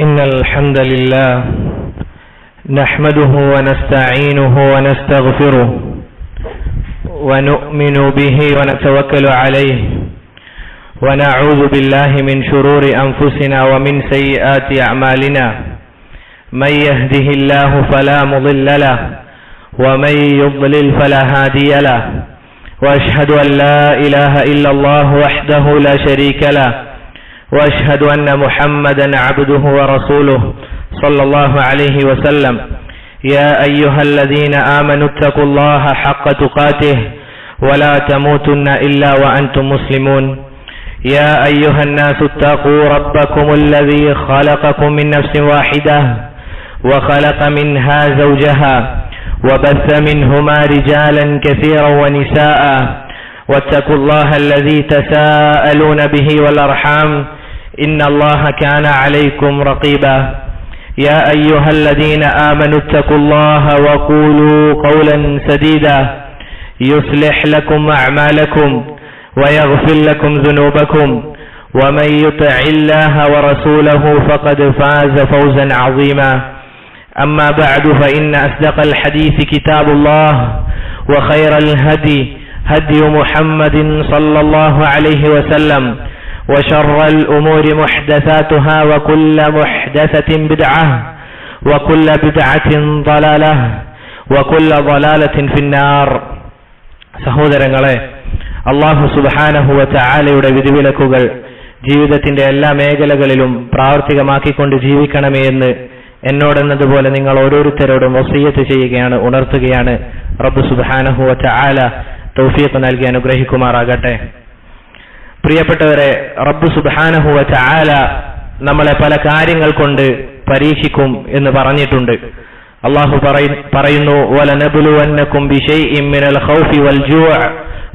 إن الحمد لله نحمده ونستعينه ونستغفره ونؤمن به ونتوكل عليه ونعوذ بالله من شرور أنفسنا ومن سيئات أعمالنا من يهده الله فلا مضل له ومن يضلل فلا هادي له وأشهد أن لا إله إلا الله وحده لا شريك له وأشهد أن محمدا عبده ورسوله صلى الله عليه وسلم يا أيها الذين آمنوا اتقوا الله حق تقاته ولا تموتن إلا وأنتم مسلمون يا أيها الناس اتقوا ربكم الذي خلقكم من نفس واحدة وخلق منها زوجها وبث منهما رجالا كثيرا ونساء واتقوا الله الذي تساءلون به والأرحام إن الله كان عليكم رقيبا يا أيها الذين آمنوا اتقوا الله وقولوا قولا سديدا يصلح لكم أعمالكم ويغفر لكم ذنوبكم ومن يطع الله ورسوله فقد فاز فوزا عظيما أما بعد فإن أصدق الحديث كتاب الله وخير الهدي هدي محمد صلى الله عليه وسلم وشر الأمور محدثاتها وكل محدثة بدعة وكل بدعة ضلالة وكل ضلالة في النار. സഹോദരങ്ങളെ, അല്ലാഹു സുബ്ഹാനഹു വ തആലയുടെ വിധിവിലക്കുകൾ ജീവിതത്തിന്റെ എല്ലാ മേഖലകളിലും പ്രാവർത്തികമാക്കിക്കൊണ്ട് ജീവിക്കണമേ എന്ന് എന്നോടെന്നതുപോലെ നിങ്ങൾ ഓരോരുത്തരോടും വസിയ്യത്ത് ചെയ്യുകയാണ്, ഉണർത്തുകയാണ്. റബ്ബ് സുബ്ഹാനഹു വ തആല തൗഫീഖ് നൽകി അനുഗ്രഹിക്കുമാറാകട്ടെ. പ്രിയപ്പെട്ടവരെ, റബ്ബ് സുബ്ഹാനഹു വ തആല നമ്മളെ പല കാര്യങ്ങൾ കൊണ്ട് പരീക്ഷിക്കും എന്ന് പറഞ്ഞിട്ടുണ്ട്. അല്ലാഹു പറയുന്നു, വലനബ്ലുവന്നകും ബിശൈഇൻ മിനൽ ഖൗഫി വൽ ജൂഅ്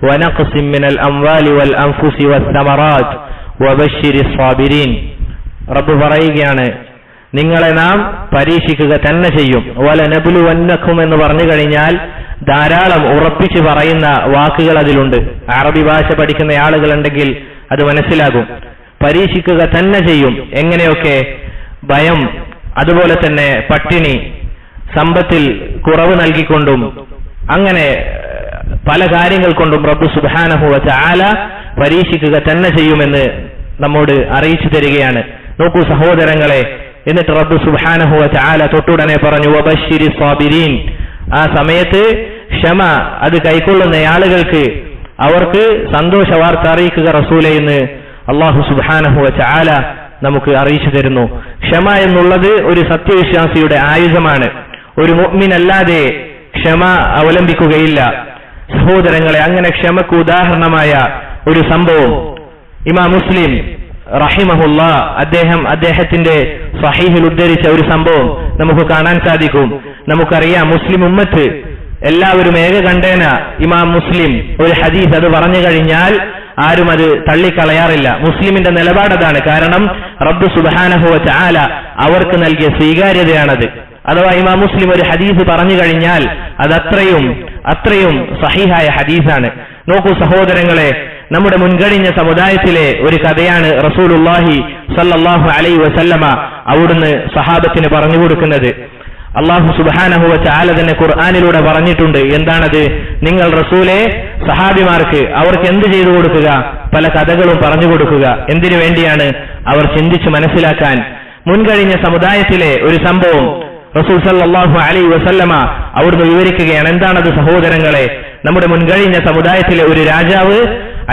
വനഖ്സിൻ മിനൽ അംവാലി വൽ അൻഫുസി വസ്സമറാത്ത് വബശ്ശിരിസ് സാബിരീൻ. റബ്ബ് പറയുകയാണ്, നിങ്ങളെ നാം പരീക്ഷിക്കുക തന്നെ ചെയ്യും. വലനബ്ലുവന്നകും എന്ന് പറഞ്ഞു കഴിഞ്ഞാൽ ധാരാളം ഉറപ്പിച്ച് പറയുന്ന വാക്കുകൾ അതിലുണ്ട്. അറബി ഭാഷ പഠിക്കുന്ന ആളുകളുണ്ടെങ്കിൽ അത് മനസ്സിലാകും. പരീക്ഷിക്കുക തന്നെ ചെയ്യും. എങ്ങനെയൊക്കെ? ഭയം, അതുപോലെ തന്നെ പട്ടിണി, സമ്പത്തിൽ കുറവ് നൽകിക്കൊണ്ടും അങ്ങനെ പല കാര്യങ്ങൾ കൊണ്ടും റബ്ബ് സുബ്ഹാനഹു വ തആല പരീക്ഷിക്കുക തന്നെ ചെയ്യുമെന്ന് നമ്മോട് അറിയിച്ചു തരികയാണ്. നോക്കൂ സഹോദരങ്ങളെ, എന്നിട്ട് റബ്ബ് സുബ്ഹാനഹു വ തആല തൊട്ടുടനെ പറഞ്ഞു, വബശ്ശിരിസ് സാബിരീൻ. ആ സമയത്ത് ക്ഷമ അത് കൈക്കൊള്ളുന്ന ആളുകൾക്ക് അവർക്ക് സന്തോഷ വാർത്ത അറിയിക്കുക റസൂലേ എന്ന് അല്ലാഹു സുബ്ഹാനഹു വ തആല നമുക്ക് അറിയിച്ചു തരുന്നു. ക്ഷമ എന്നുള്ളത് ഒരു സത്യവിശ്വാസിയുടെ ആയുധമാണ്. ഒരു മുഅ്മിൻ അല്ലാതെ ക്ഷമ അവലംബിക്കുകയില്ല. സഹോദരങ്ങളെ, അങ്ങനെ ക്ഷമക്ക് ഉദാഹരണമായ ഒരു സംഭവം ഇമാം മുസ്ലിം റഹിമഹുല്ലാ അദ്ദേഹത്തിന്റെ സഹീഹിൽ ഉദ്ധരിച്ച ഒരു സംഭവം നമുക്ക് കാണാൻ സാധിക്കും. നമുക്കറിയാം, മുസ്ലിം ഉമ്മത്ത് എല്ലാവരും ഏകകണ്ഠേന ഇമാം മുസ്ലിം ഒരു ഹദീസ് അത് പറഞ്ഞു കഴിഞ്ഞാൽ ആരും അത് തള്ളിക്കളയാറില്ല. മുസ്ലിമിന്റെ നിലപാടതാണ്. കാരണം റബ്ബ് സുബ്ഹാനഹു വ തആല അവർക്ക് നൽകിയ സ്വീകാര്യതയാണത്. അഥവാ ഇമാം മുസ്ലിം ഒരു ഹദീസ് പറഞ്ഞു കഴിഞ്ഞാൽ അത് അത്രയും സഹീഹായ ഹദീസാണ്. നോക്കൂ സഹോദരങ്ങളെ, നമ്മുടെ മുൻകഴിഞ്ഞ സമുദായത്തിലെ ഒരു കഥയാണ് റസൂലുള്ളാഹി സ്വല്ലല്ലാഹു അലൈഹി വസല്ലമ അവിടുന്ന് സഹാബത്തിന് പറഞ്ഞു കൊടുക്കുന്നത്. അല്ലാഹു സുബ്ഹാനഹു വ തആല തന്നെ ഖുർആനിലൂടെ പറഞ്ഞിട്ടുണ്ട്. എന്താണത്? നിങ്ങൾ റസൂലെ സഹാബിമാർക്ക് അവർക്ക് എന്ത് ചെയ്തു കൊടുക്കുക? പല കഥകളും പറഞ്ഞു കൊടുക്കുക. എന്തിനു വേണ്ടിയാണ്? അവർ ചിന്തിച്ച് മനസ്സിലാക്കാൻ. മുൻകഴിഞ്ഞ സമുദായത്തിലെ ഒരു സംഭവം റസൂൽ സല്ലല്ലാഹു അലൈഹി വസല്ലമ അവിടുന്ന് വിവരിക്കുകയാണ്. എന്താണത് സഹോദരങ്ങളെ? നമ്മുടെ മുൻകഴിഞ്ഞ സമുദായത്തിലെ ഒരു രാജാവ്,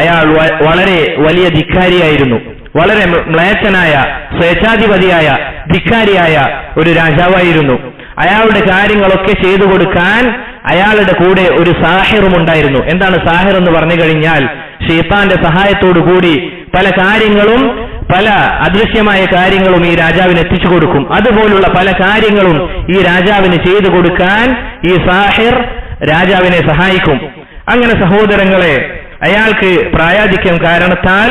അയാൾ വളരെ വലിയ ധിക്കാരിയായിരുന്നു. വളരെ മ്ലേച്ഛനായ, സ്വേച്ഛാധിപതിയായ, ധിക്കാരിയായ ഒരു രാജാവായിരുന്നു. അയാളുടെ കാര്യങ്ങളൊക്കെ ചെയ്തു കൊടുക്കാൻ അയാളുടെ കൂടെ ഒരു സാഹിറും ഉണ്ടായിരുന്നു. എന്താണ് സാഹിർ എന്ന് പറഞ്ഞു കഴിഞ്ഞാൽ? ശൈത്താന്റെ സഹായത്തോടു കൂടി പല കാര്യങ്ങളും, പല അദൃശ്യമായ കാര്യങ്ങളും ഈ രാജാവിന് എത്തിച്ചു കൊടുക്കും. അതുപോലുള്ള പല കാര്യങ്ങളും ഈ രാജാവിന് ചെയ്തു കൊടുക്കാൻ ഈ സാഹിർ രാജാവിനെ സഹായിക്കും. അങ്ങനെ സഹോദരങ്ങളെ, അയാൾക്ക് പ്രായാധിക്യം കാരണത്താൽ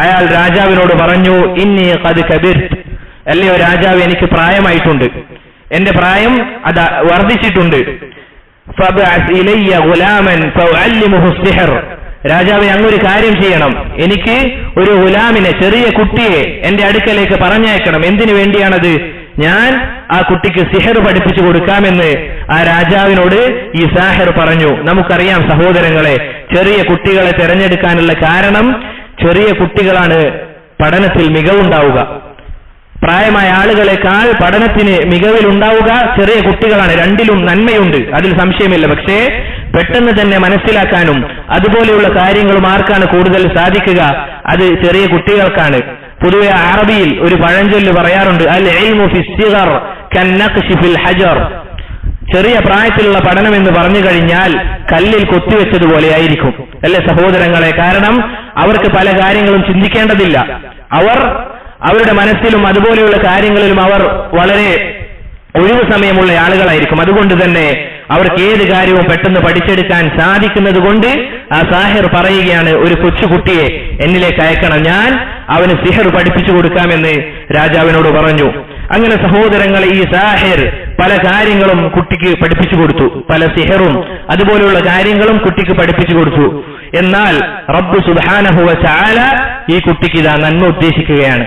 അയാൾ രാജാവിനോട് പറഞ്ഞു, ഇന്നി ഖദ് കബിർത്, അല്ലയോ രാജാവ്, എനിക്ക് പ്രായമായിട്ടുണ്ട്, എന്റെ പ്രായം അത് വർദ്ധിച്ചിട്ടുണ്ട്. ഫബ്അസ് ഇലയ്യ ഗുലാമൻ ഫഉഅല്ലിമുഹു സിഹ്ർ, രാജാവേ, അങ്ങൊരു കാര്യം ചെയ്യണം, എനിക്ക് ഒരു ഗുലാമിനെ, ചെറിയ കുട്ടിയെ എന്റെ അടുക്കലേക്ക് പറഞ്ഞയക്കണം. എന്തിനു വേണ്ടിയാണത്? ഞാൻ ആ കുട്ടിക്ക് സിഹർ പഠിപ്പിച്ചു കൊടുക്കാമെന്ന് ആ രാജാവിനോട് ഈ സാഹിർ പറഞ്ഞു. നമുക്കറിയാം സഹോദരങ്ങളെ, ചെറിയ കുട്ടികളെ തിരഞ്ഞെടുക്കാനുള്ള കാരണം ചെറിയ കുട്ടികളാണ് പഠനത്തിൽ മികവുണ്ടാവുക. പ്രായമായ ആളുകളെക്കാൾ പഠനത്തിന് മികവിലുണ്ടാവുക ചെറിയ കുട്ടികളാണ്. രണ്ടിലും നന്മയുണ്ട്, അതിൽ സംശയമില്ല. പക്ഷേ പെട്ടെന്ന് തന്നെ മനസ്സിലാക്കാനും അതുപോലെയുള്ള കാര്യങ്ങളും ആർക്കാണ് കൂടുതൽ സാധിക്കുക? അത് ചെറിയ കുട്ടികൾക്കാണ്. പൊതുവെ അറബിയിൽ ഒരു പഴഞ്ചൊല്ല് പറയാറുണ്ട്, അൽ ഇൽമു ഫിസ്സിഗർ കന്നഖ്ശി ഫിൽ ഹജർ. ചെറിയ പ്രായത്തിലുള്ള പഠനം എന്ന് പറഞ്ഞു കഴിഞ്ഞാൽ കല്ലിൽ കൊത്തിവെച്ചതുപോലെയായിരിക്കും, അല്ലെ സഹോദരങ്ങളെ? കാരണം അവർക്ക് പല കാര്യങ്ങളും ചിന്തിക്കേണ്ടതില്ല. അവരുടെ മനസ്സിലും അതുപോലെയുള്ള കാര്യങ്ങളിലും അവർ വളരെ ഒഴിവു സമയമുള്ള ആളുകളായിരിക്കും. അതുകൊണ്ട് തന്നെ അവർക്ക് ഏത് കാര്യവും പെട്ടെന്ന് പഠിച്ചെടുക്കാൻ സാധിക്കുന്നത് കൊണ്ട് ആ സാഹിർ പറയുകയാണ്, ഒരു കൊച്ചുകുട്ടിയെ എന്നിലേക്ക് അയക്കണം, ഞാൻ അവന് സിഹർ പഠിപ്പിച്ചു കൊടുക്കാമെന്ന് രാജാവിനോട് പറഞ്ഞു. അങ്ങനെ സഹോദരങ്ങളെ, ഈ സാഹിർ പല കാര്യങ്ങളും കുട്ടിക്ക് പഠിപ്പിച്ചു കൊടുത്തു. പല സിഹറും അതുപോലെയുള്ള കാര്യങ്ങളും കുട്ടിക്ക് പഠിപ്പിച്ചു കൊടുത്തു. എന്നാൽ റബ്ബ് സുബ്ഹാനഹു വ തആല ഈ കുട്ടിക്ക് ഇതാ നന്മ ഉദ്ദേശിക്കുകയാണ്.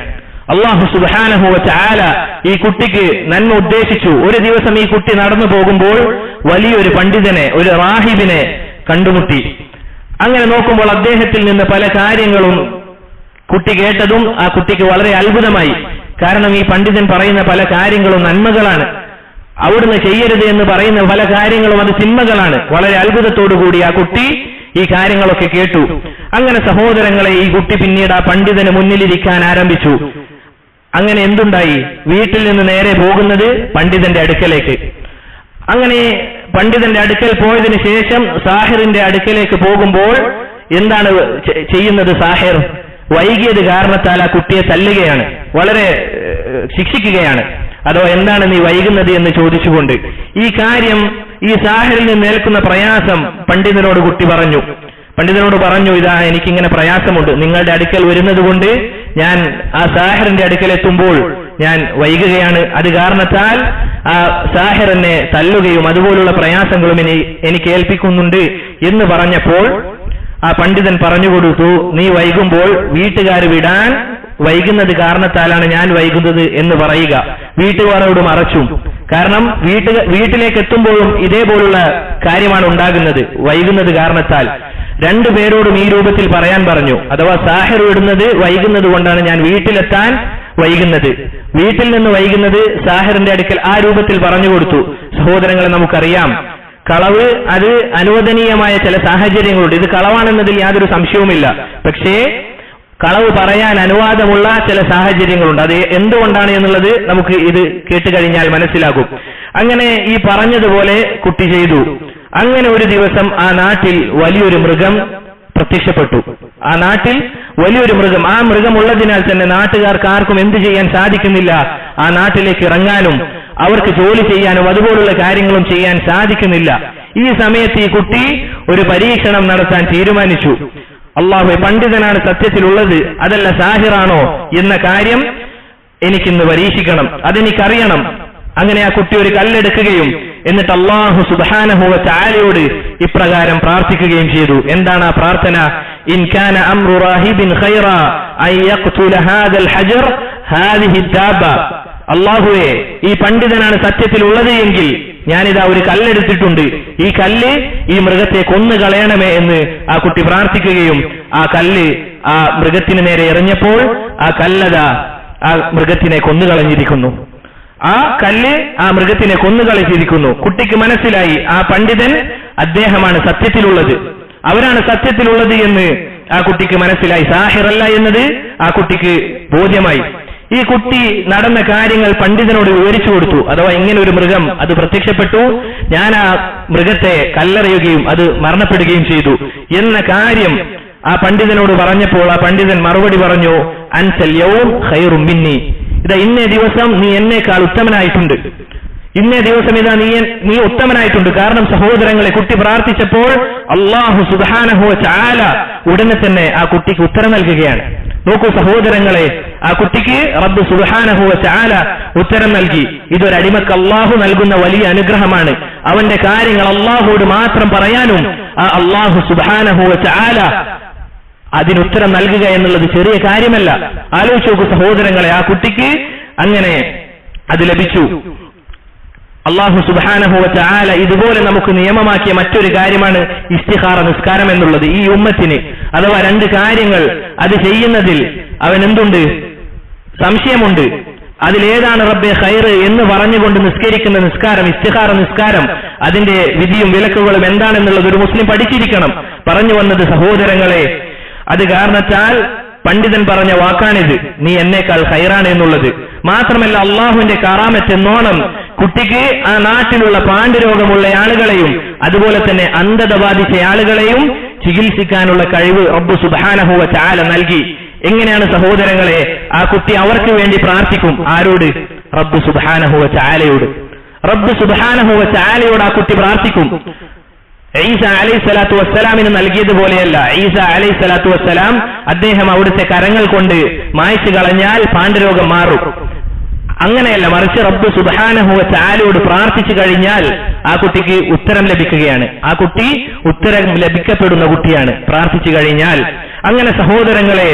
അല്ലാഹു സുബ്ഹാനഹു വ തആല ഈ കുട്ടിക്ക് നന്മ ഉദ്ദേശിച്ചു. ഒരു ദിവസം ഈ കുട്ടി നടന്നു പോകുമ്പോൾ വലിയൊരു പണ്ഡിതനെ, ഒരു റാഹിബിനെ കണ്ടുമുട്ടി. അങ്ങനെ നോക്കുമ്പോൾ അദ്ദേഹത്തിൽ നിന്ന് പല കാര്യങ്ങളും കുട്ടി കേട്ടതും ആ കുട്ടിക്ക് വളരെ അത്ഭുതമായി. കാരണം ഈ പണ്ഡിതൻ പറയുന്ന പല കാര്യങ്ങളും നന്മകളാണ്, അവിടുന്ന് ചെയ്യരുത് എന്ന് പറയുന്ന പല കാര്യങ്ങളും അത് തിന്മകളാണ്. വളരെ അത്ഭുതത്തോടുകൂടി ആ കുട്ടി ഈ കാര്യങ്ങളൊക്കെ കേട്ടു. അങ്ങനെ സഹോദരങ്ങളെ, ഈ കുട്ടി പിന്നീട് ആ പണ്ഡിതന് മുന്നിലിരിക്കാൻ ആരംഭിച്ചു. അങ്ങനെ എന്തുണ്ടായി? വീട്ടിൽ നിന്ന് നേരെ പോകുന്നത് പണ്ഡിതന്റെ അടുക്കലേക്ക്. അങ്ങനെ പണ്ഡിതന്റെ അടുക്കൽ പോയതിനു ശേഷം സാഹിറിന്റെ അടുക്കലേക്ക് പോകുമ്പോൾ എന്താണ് ചെയ്യുന്നത്? സാഹിർ വൈകിയത് കാരണത്താൽ ആ കുട്ടിയെ തല്ലുകയാണ്, വളരെ ശിക്ഷിക്കുകയാണ്. അതോ എന്താണ് നീ വൈകുന്നത് എന്ന് ചോദിച്ചുകൊണ്ട് ഈ കാര്യം, ഈ സാഹിറിൽ നിന്ന് ഏൽക്കുന്ന പ്രയാസം പണ്ഡിതനോട് കുട്ടി പറഞ്ഞു. പണ്ഡിതനോട് പറഞ്ഞു, ഇതാ എനിക്കിങ്ങനെ പ്രയാസമുണ്ട്, നിങ്ങളുടെ അടുക്കൽ വരുന്നത് കൊണ്ട് ഞാൻ ആ സാഹിറിന്റെ അടുക്കൽ എത്തുമ്പോൾ ഞാൻ വൈകുകയാണ്, അത് കാരണത്താൽ ആ സാഹിർ എന്നെ തല്ലുകയും അതുപോലുള്ള പ്രയാസങ്ങളും എനിക്ക് ഏൽപ്പിക്കുന്നുണ്ട് എന്ന് പറഞ്ഞപ്പോൾ ആ പണ്ഡിതൻ പറഞ്ഞു കൊടുത്തു, നീ വൈകുമ്പോൾ വീട്ടുകാർ വിടാൻ വൈകുന്നത് കാരണത്താലാണ് ഞാൻ വൈകുന്നത് എന്ന് പറയുക. വീട്ടുകാരോട് മറച്ചു. കാരണം വീട്ടിലേക്ക് എത്തുമ്പോഴും ഇതേപോലുള്ള കാര്യമാണ് ഉണ്ടാകുന്നത്, വൈകുന്നത് കാരണത്താൽ. രണ്ടുപേരോടും ഈ രൂപത്തിൽ പറയാൻ പറഞ്ഞു. അഥവാ സാഹിർ വിടുന്നത് വൈകുന്നത് കൊണ്ടാണ് ഞാൻ വീട്ടിലെത്താൻ വൈകുന്നത്, വീട്ടിൽ നിന്ന് വൈകുന്നത് സാഹിറിന്റെ അടുക്കൽ ആ രൂപത്തിൽ പറഞ്ഞു കൊടുത്തു. സഹോദരങ്ങളെ, നമുക്കറിയാം കളവ് അത് അനുവദനീയമായ ചില സാഹചര്യങ്ങളുണ്ട്. ഇത് കളവാണെന്നതിൽ യാതൊരു സംശയവുമില്ല. പക്ഷേ കളവ് പറയാൻ അനുവാദമുള്ള ചില സാഹചര്യങ്ങളുണ്ട്. അത് എന്തുകൊണ്ടാണ് എന്നുള്ളത് നമുക്ക് ഇത് കേട്ടുകഴിഞ്ഞാൽ മനസ്സിലാകും. അങ്ങനെ ഈ പറഞ്ഞതുപോലെ കുട്ടി ചെയ്തു. അങ്ങനെ ഒരു ദിവസം ആ നാട്ടിൽ വലിയൊരു മൃഗം പ്രത്യക്ഷപ്പെട്ടു. ആ നാട്ടിൽ വലിയൊരു മൃഗം, ആ മൃഗമുള്ളതിനാൽ തന്നെ നാട്ടുകാർക്ക് ആർക്കും എന്ത് ചെയ്യാൻ സാധിക്കുന്നില്ല, ആ നാട്ടിലേക്ക് ഇറങ്ങാനും അവർക്ക് ജോലി ചെയ്യാനും അതുപോലുള്ള കാര്യങ്ങളും ചെയ്യാൻ സാധിക്കുന്നില്ല. ഈ സമയത്ത് ഈ കുട്ടി ഒരു പരീക്ഷണം നടത്താൻ തീരുമാനിച്ചു. അല്ലാഹുവേ, പണ്ഡിതനാണ് സത്യത്തിലുള്ളത്, അതല്ല സാഹിറാണോ എന്ന കാര്യം എനിക്കിന്ന് പരീക്ഷിക്കണം, അതെനിക്കറിയണം. അങ്ങനെ ആ കുട്ടി ഒരു കല്ലെടുക്കുകയും എന്നിട്ട് അല്ലാഹു സുബ്ഹാനഹു വ തആലയോട് ഇപ്രകാരം പ്രാർത്ഥിക്കുകയും ചെയ്തു. എന്താണ് ആ പ്രാർത്ഥന? ഇൻ കാന അംറു റാഹിബിൻ ഖൈറാ അൻ യഖ്തുല ഹാദൽ ഹജർ ഹാദിഹി ദാബ. അല്ലാഹുവേ, ഈ പണ്ഡിതനാണ് സത്യത്തിലുള്ളത് എങ്കിൽ ഞാനിതാ ഒരു കല്ലെടുത്തിട്ടുണ്ട്, ഈ കല്ല് ഈ മൃഗത്തെ കൊന്നു കളയണമേ എന്ന് ആ കുട്ടി പ്രാർത്ഥിക്കുകയും ആ കല്ല് ആ മൃഗത്തിന് നേരെ എറിഞ്ഞപ്പോൾ ആ കല്ലതാ ആ മൃഗത്തിനെ കൊന്നുകളഞ്ഞിരിക്കുന്നു. ആ കല്ല് ആ മൃഗത്തിനെ കൊന്നുകളഞ്ഞിരിക്കുന്നു. കുട്ടിക്ക് മനസ്സിലായി, ആ പണ്ഡിതൻ അദ്ദേഹമാണ് സത്യത്തിലുള്ളത്, അവരാണ് സത്യത്തിലുള്ളത് എന്ന് ആ കുട്ടിക്ക് മനസ്സിലായി. സാഹിറല്ല എന്നത് ആ കുട്ടിക്ക് ബോധ്യമായി. ഈ കുട്ടി നടന്ന കാര്യങ്ങൾ പണ്ഡിതനോട് വിവരിച്ചു കൊടുത്തു. അഥവാ ഇങ്ങനെ ഒരു മൃഗം അത് പ്രത്യക്ഷപ്പെട്ടു, ഞാൻ ആ മൃഗത്തെ കല്ലെറിയുകയും അത് മരണപ്പെടുകയും ചെയ്തു എന്ന കാര്യം ആ പണ്ഡിതനോട് പറഞ്ഞപ്പോൾ ആ പണ്ഡിതൻ മറുപടി പറഞ്ഞു, അൻതൽ യൗം ഖൈറും മിന്നി. ഇതാ ഇന്നേ ദിവസം നീ എന്നേക്കാൾ ഉത്തമനായിട്ടുണ്ട്, ഇന്നേ ദിവസം ഇതാ നീ ഉത്തമനായിട്ടുണ്ട്. കാരണം സഹോദരങ്ങളെ, കുട്ടി പ്രാർത്ഥിച്ചപ്പോൾ അല്ലാഹു സുബ്ഹാനഹു വ തആല ഉടനെ തന്നെ ആ കുട്ടിക്ക് ഉത്തരം നൽകുകയാണ്. നോക്കൂ സഹോദരങ്ങളെ, ആ കുട്ടിക്ക് റബ്ബ് സുബ്ഹാനഹു വ തആല ഉത്തരം നൽകി. ഇതൊരടിമക്ക് അള്ളാഹു നൽകുന്ന വലിയ അനുഗ്രഹമാണ്. അവന്റെ കാര്യങ്ങൾ അള്ളാഹുവോട് മാത്രം പറയാനും ആ അള്ളാഹു സുബ്ഹാനഹു വ തആല അതിനുത്തരം നൽകുക എന്നുള്ളത് ചെറിയ കാര്യമല്ല. ആലോചിച്ച് നോക്കൂ സഹോദരങ്ങളെ, ആ കുട്ടിക്ക് അങ്ങനെ അത് ലഭിച്ചു. അല്ലാഹു സുബ്ഹാനഹു വ തആല ഇതുപോലെ നമുക്ക് നിയമമാക്കിയ മറ്റൊരു കാര്യമാണ് ഇസ്തിഖാറ നിസ്കാരം എന്നുള്ളത്. ഈ ഉമ്മത്തിന് അഥവാ രണ്ട് കാര്യങ്ങൾ അത് ചെയ്യുന്നതിൽ അവൻ എന്തുണ്ട്? സംശയമുണ്ട്. അതിലേതാണ് റബ്ബെ ഖൈർ എന്ന് പറഞ്ഞുകൊണ്ട് നിസ്കരിക്കുന്ന നിസ്കാരം, ഇസ്തിഖാറ നിസ്കാരം, അതിന്റെ വിധിയും വിലക്കുകളും എന്താണെന്നുള്ളത് ഒരു മുസ്ലിം പഠിച്ചിരിക്കണം. പറഞ്ഞു വന്നത് സഹോദരങ്ങളെ, അത് കാരണത്താൽ പണ്ഡിതൻ പറഞ്ഞ വാക്കാണിത്, നീ എന്നേക്കാൾ ഖൈറാണ് എന്നുള്ളത്. മാത്രമല്ല അള്ളാഹുവിന്റെ കറാമത്ത് എന്നോണം കുട്ടിക്ക് ആ നാട്ടിലുള്ള പാണ്ഡുരോഗമുള്ള ആളുകളെയും അതുപോലെ തന്നെ അന്ധത ബാധിച്ച ആളുകളെയും ചികിത്സിക്കാനുള്ള കഴിവ് റബ്ബ് സുബ്ഹാനഹു വ തആല നൽകി. എങ്ങനെയാണ് സഹോദരങ്ങളെ? ആ കുട്ടി അവർക്ക് വേണ്ടി പ്രാർത്ഥിക്കും. ആരോട്? റബ്ബ് സുബ്ഹാനഹു വ തആലയോട്. റബ്ബ് സുബ്ഹാനഹു വ തആലയോട് ആ കുട്ടി പ്രാർത്ഥിക്കും. ഈസ അലൈഹിസ്സലാത്തു വസ്സലാമിന് നൽകിയതുപോലെയല്ല. ഈസ അലൈഹിസ്സലാത്തു വസ്സലാം അദ്ദേഹം അവിടുത്തെ കരങ്ങൾ കൊണ്ട് മായ്ച്ചു കളഞ്ഞാൽ പാണ്ഡുരോഗം മാറും. അങ്ങനെയല്ല, മറിച്ച് റബ്ബ് സുബ്ഹാനഹു വ തആലയോട് പ്രാർത്ഥിച്ചു കഴിഞ്ഞാൽ ആ കുട്ടിക്ക് ഉത്തരം ലഭിക്കുകയാണ്. ആ കുട്ടി ഉത്തരം ലഭിക്കപ്പെടുന്ന കുട്ടിയാണ് പ്രാർത്ഥിച്ചു കഴിഞ്ഞാൽ. അങ്ങനെ സഹോദരങ്ങളെ,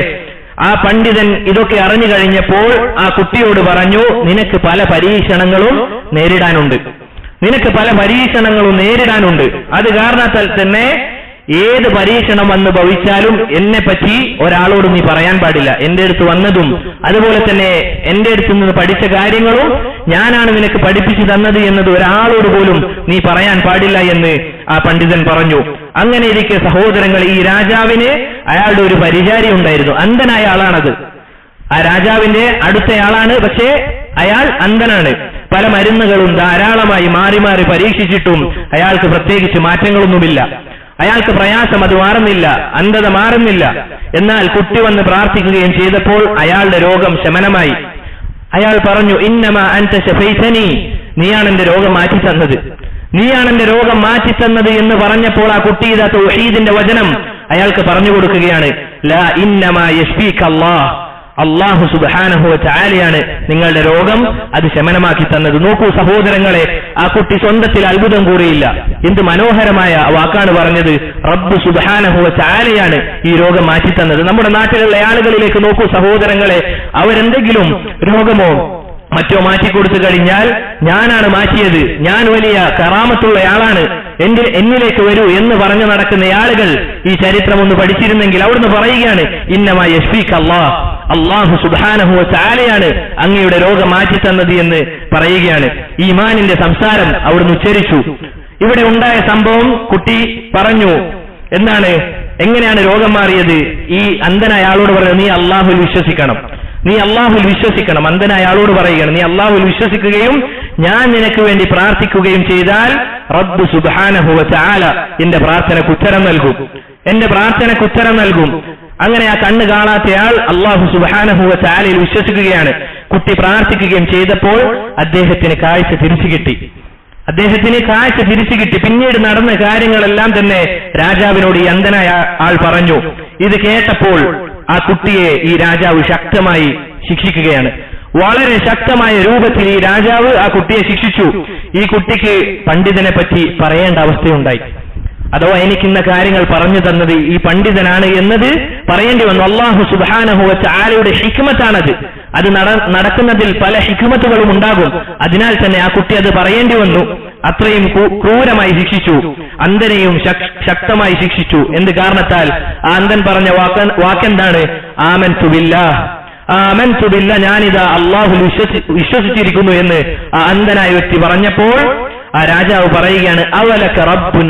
ആ പണ്ഡിതൻ ഇതൊക്കെ അറിഞ്ഞു കഴിഞ്ഞപ്പോൾ ആ കുട്ടിയോട് പറഞ്ഞു, നിനക്ക് പല പരീക്ഷണങ്ങളും നേരിടാനുണ്ട്. അത് കാരണത്താൽ തന്നെ ഏത് പരീക്ഷണം വന്ന് ഭവിച്ചാലും എന്നെ പറ്റി ഒരാളോട് നീ പറയാൻ പാടില്ല. എന്റെ അടുത്ത് വന്നതും അതുപോലെ തന്നെ എന്റെ അടുത്ത് നിന്ന് പഠിച്ച കാര്യങ്ങളും ഞാനാണ് നിനക്ക് പഠിപ്പിച്ചു തന്നത് എന്നത് ഒരാളോട് പോലും നീ പറയാൻ പാടില്ല എന്ന് ആ പണ്ഡിതൻ പറഞ്ഞു. അങ്ങനെ ഇരിക്കെ സഹോദരങ്ങൾ, ഈ രാജാവിന് അയാളുടെ ഒരു പരിചാരി ഉണ്ടായിരുന്നു. അന്ധനായ ആളാണത്. ആ രാജാവിന്റെ അടുത്തയാളാണ്, പക്ഷേ അയാൾ അന്ധനാണ്. പല മരുന്നുകളും ധാരാളമായി മാറി മാറി പരീക്ഷിച്ചിട്ടും അയാൾക്ക് പ്രത്യേകിച്ച് മാറ്റങ്ങളൊന്നുമില്ല. അയാൾക്ക് പ്രയാസം അത് മാറുന്നില്ല, അന്ധത മാറുന്നില്ല. എന്നാൽ കുട്ടി വന്ന് പ്രാർത്ഥിക്കുകയും ചെയ്തപ്പോൾ അയാളുടെ രോഗം ശമനമായി. അയാൾ പറഞ്ഞു, ഇന്നമാ അൻത ശഫൈതനി, നീയാണ് എന്റെ രോഗം മാറ്റിത്തന്നത് എന്ന് പറഞ്ഞപ്പോൾ ആ കുട്ടി ഇതാ തൗഹീദിന്റെ വചനം അയാൾക്ക് പറഞ്ഞു കൊടുക്കുകയാണ്. ലാ ഇന്നമാ യശ്ഫീക അല്ലാഹ്, അല്ലാഹു സുബ്ഹാനഹു വ തആലയാണ് നിങ്ങളുടെ രോഗം അത് ശമനമാക്കി തന്നത്. നോക്കൂ സഹോദരങ്ങളെ, ആ കുട്ടി സ്വന്തത്തിൽ അത്ഭുതം കൂടിയില്ല. എന്ത് മനോഹരമായ വാക്കാണ് പറഞ്ഞത്. റബ്ബ് സുബ്ഹാനഹു വ തആലയാണ് ഈ രോഗം മാറ്റി തന്നത്. നമ്മുടെ നാട്ടിലുള്ള ആളുകളിലേക്ക് നോക്കൂ സഹോദരങ്ങളെ, അവരെന്തെങ്കിലും രോഗമോ മറ്റോ മാറ്റിക്കൊടുത്തു കഴിഞ്ഞാൽ ഞാനാണ് മാറ്റിയത്, ഞാൻ വലിയ കറാമത്തുള്ള ആളാണ്, എന്നിലേക്ക് വരൂ എന്ന് പറഞ്ഞു നടക്കുന്ന ആളുകൾ ഈ ചരിത്രം ഒന്ന് പഠിച്ചിരുന്നെങ്കിൽ അവിടുന്ന് പറയുകയാണ്, ഇന്നമാ യശ്ഫീക അല്ലാഹ്, അല്ലാഹു സുബ്ഹാനഹു വ തആലയാണ് അങ്ങയുടെ രോഗം മാറ്റി തന്നത് എന്ന് പറയുകയാണ്. ഈമാനിന്റെ സംസാരം അവിടുന്ന് ഉച്ചരിച്ചു. ഇവിടെ ഉണ്ടായ സംഭവം കുട്ടി പറഞ്ഞു. എന്താണ്, എങ്ങനെയാണ് രോഗം മാറിയത്? ഈ അന്ധനായ ആളോട് പറയുന്നത്, നീ അല്ലാഹുവിൽ വിശ്വസിക്കണം. അന്ധനായ ആളോട് പറയുകയാണ്, നീ അല്ലാഹുവിൽ വിശ്വസിക്കുകയും ഞാൻ നിനക്ക് വേണ്ടി പ്രാർത്ഥിക്കുകയും ചെയ്താൽ റബ്ബ് സുബ്ഹാനഹു വ തആല എന്റെ പ്രാർത്ഥനയ്ക്ക് ഉത്തരം നൽകും. അങ്ങനെ ആ കണ്ണ് കാണാത്തയാൾ അല്ലാഹു സുബ്ഹാനഹു വ തആലയിൽ വിശ്വസിക്കുകയാണ്. കുട്ടി പ്രാർത്ഥിക്കുകയും ചെയ്തപ്പോൾ അദ്ദേഹത്തിന് കാഴ്ച തിരിച്ചു കിട്ടി. പിന്നീട് നടന്ന കാര്യങ്ങളെല്ലാം തന്നെ രാജാവിനോട് ഈ അന്ധനായ ആൾ പറഞ്ഞു. ഇത് കേട്ടപ്പോൾ ആ കുട്ടിയെ ഈ രാജാവ് ശക്തമായി ശിക്ഷിക്കുകയാണ്. വളരെ ശക്തമായ രൂപത്തിൽ ഈ രാജാവ് ആ കുട്ടിയെ ശിക്ഷിച്ചു. ഈ കുട്ടിക്ക് പണ്ഡിതനെ പറ്റി പറയേണ്ട അവസ്ഥയുണ്ടായി. അഥവാ എനിക്കിന്ന കാര്യങ്ങൾ പറഞ്ഞു തന്നത് ഈ പണ്ഡിതനാണ് എന്നത് പറയേണ്ടി വന്നു. അല്ലാഹു സുബ്ഹാനഹു വ തആലയുടെ ഹിക്മത്താണത്. അത് നടക്കുന്നതിൽ പല ഹിക്മത്തുകളും ഉണ്ടാകും. അതിനാൽ തന്നെ ആ കുട്ടി അത് പറയേണ്ടി വന്നു. അത്രയും ക്രൂരമായി ശിക്ഷിച്ചു. അന്ധനെയും ശക്തമായി ശിക്ഷിച്ചു. എന്ത് കാരണത്താൽ? ആ അന്ധൻ പറഞ്ഞ വാക്കെന്താണ്? ആമൻതു ബില്ലാഹ്, ഞാനിതാ അല്ലാഹുവിൽ വിശ്വസിച്ചിരിക്കുന്നു എന്ന് ആ അന്ധനായ വ്യക്തി പറഞ്ഞപ്പോൾ ആ രാജാവ് പറയുകയാണ്, അവലക റബ്ബുൻ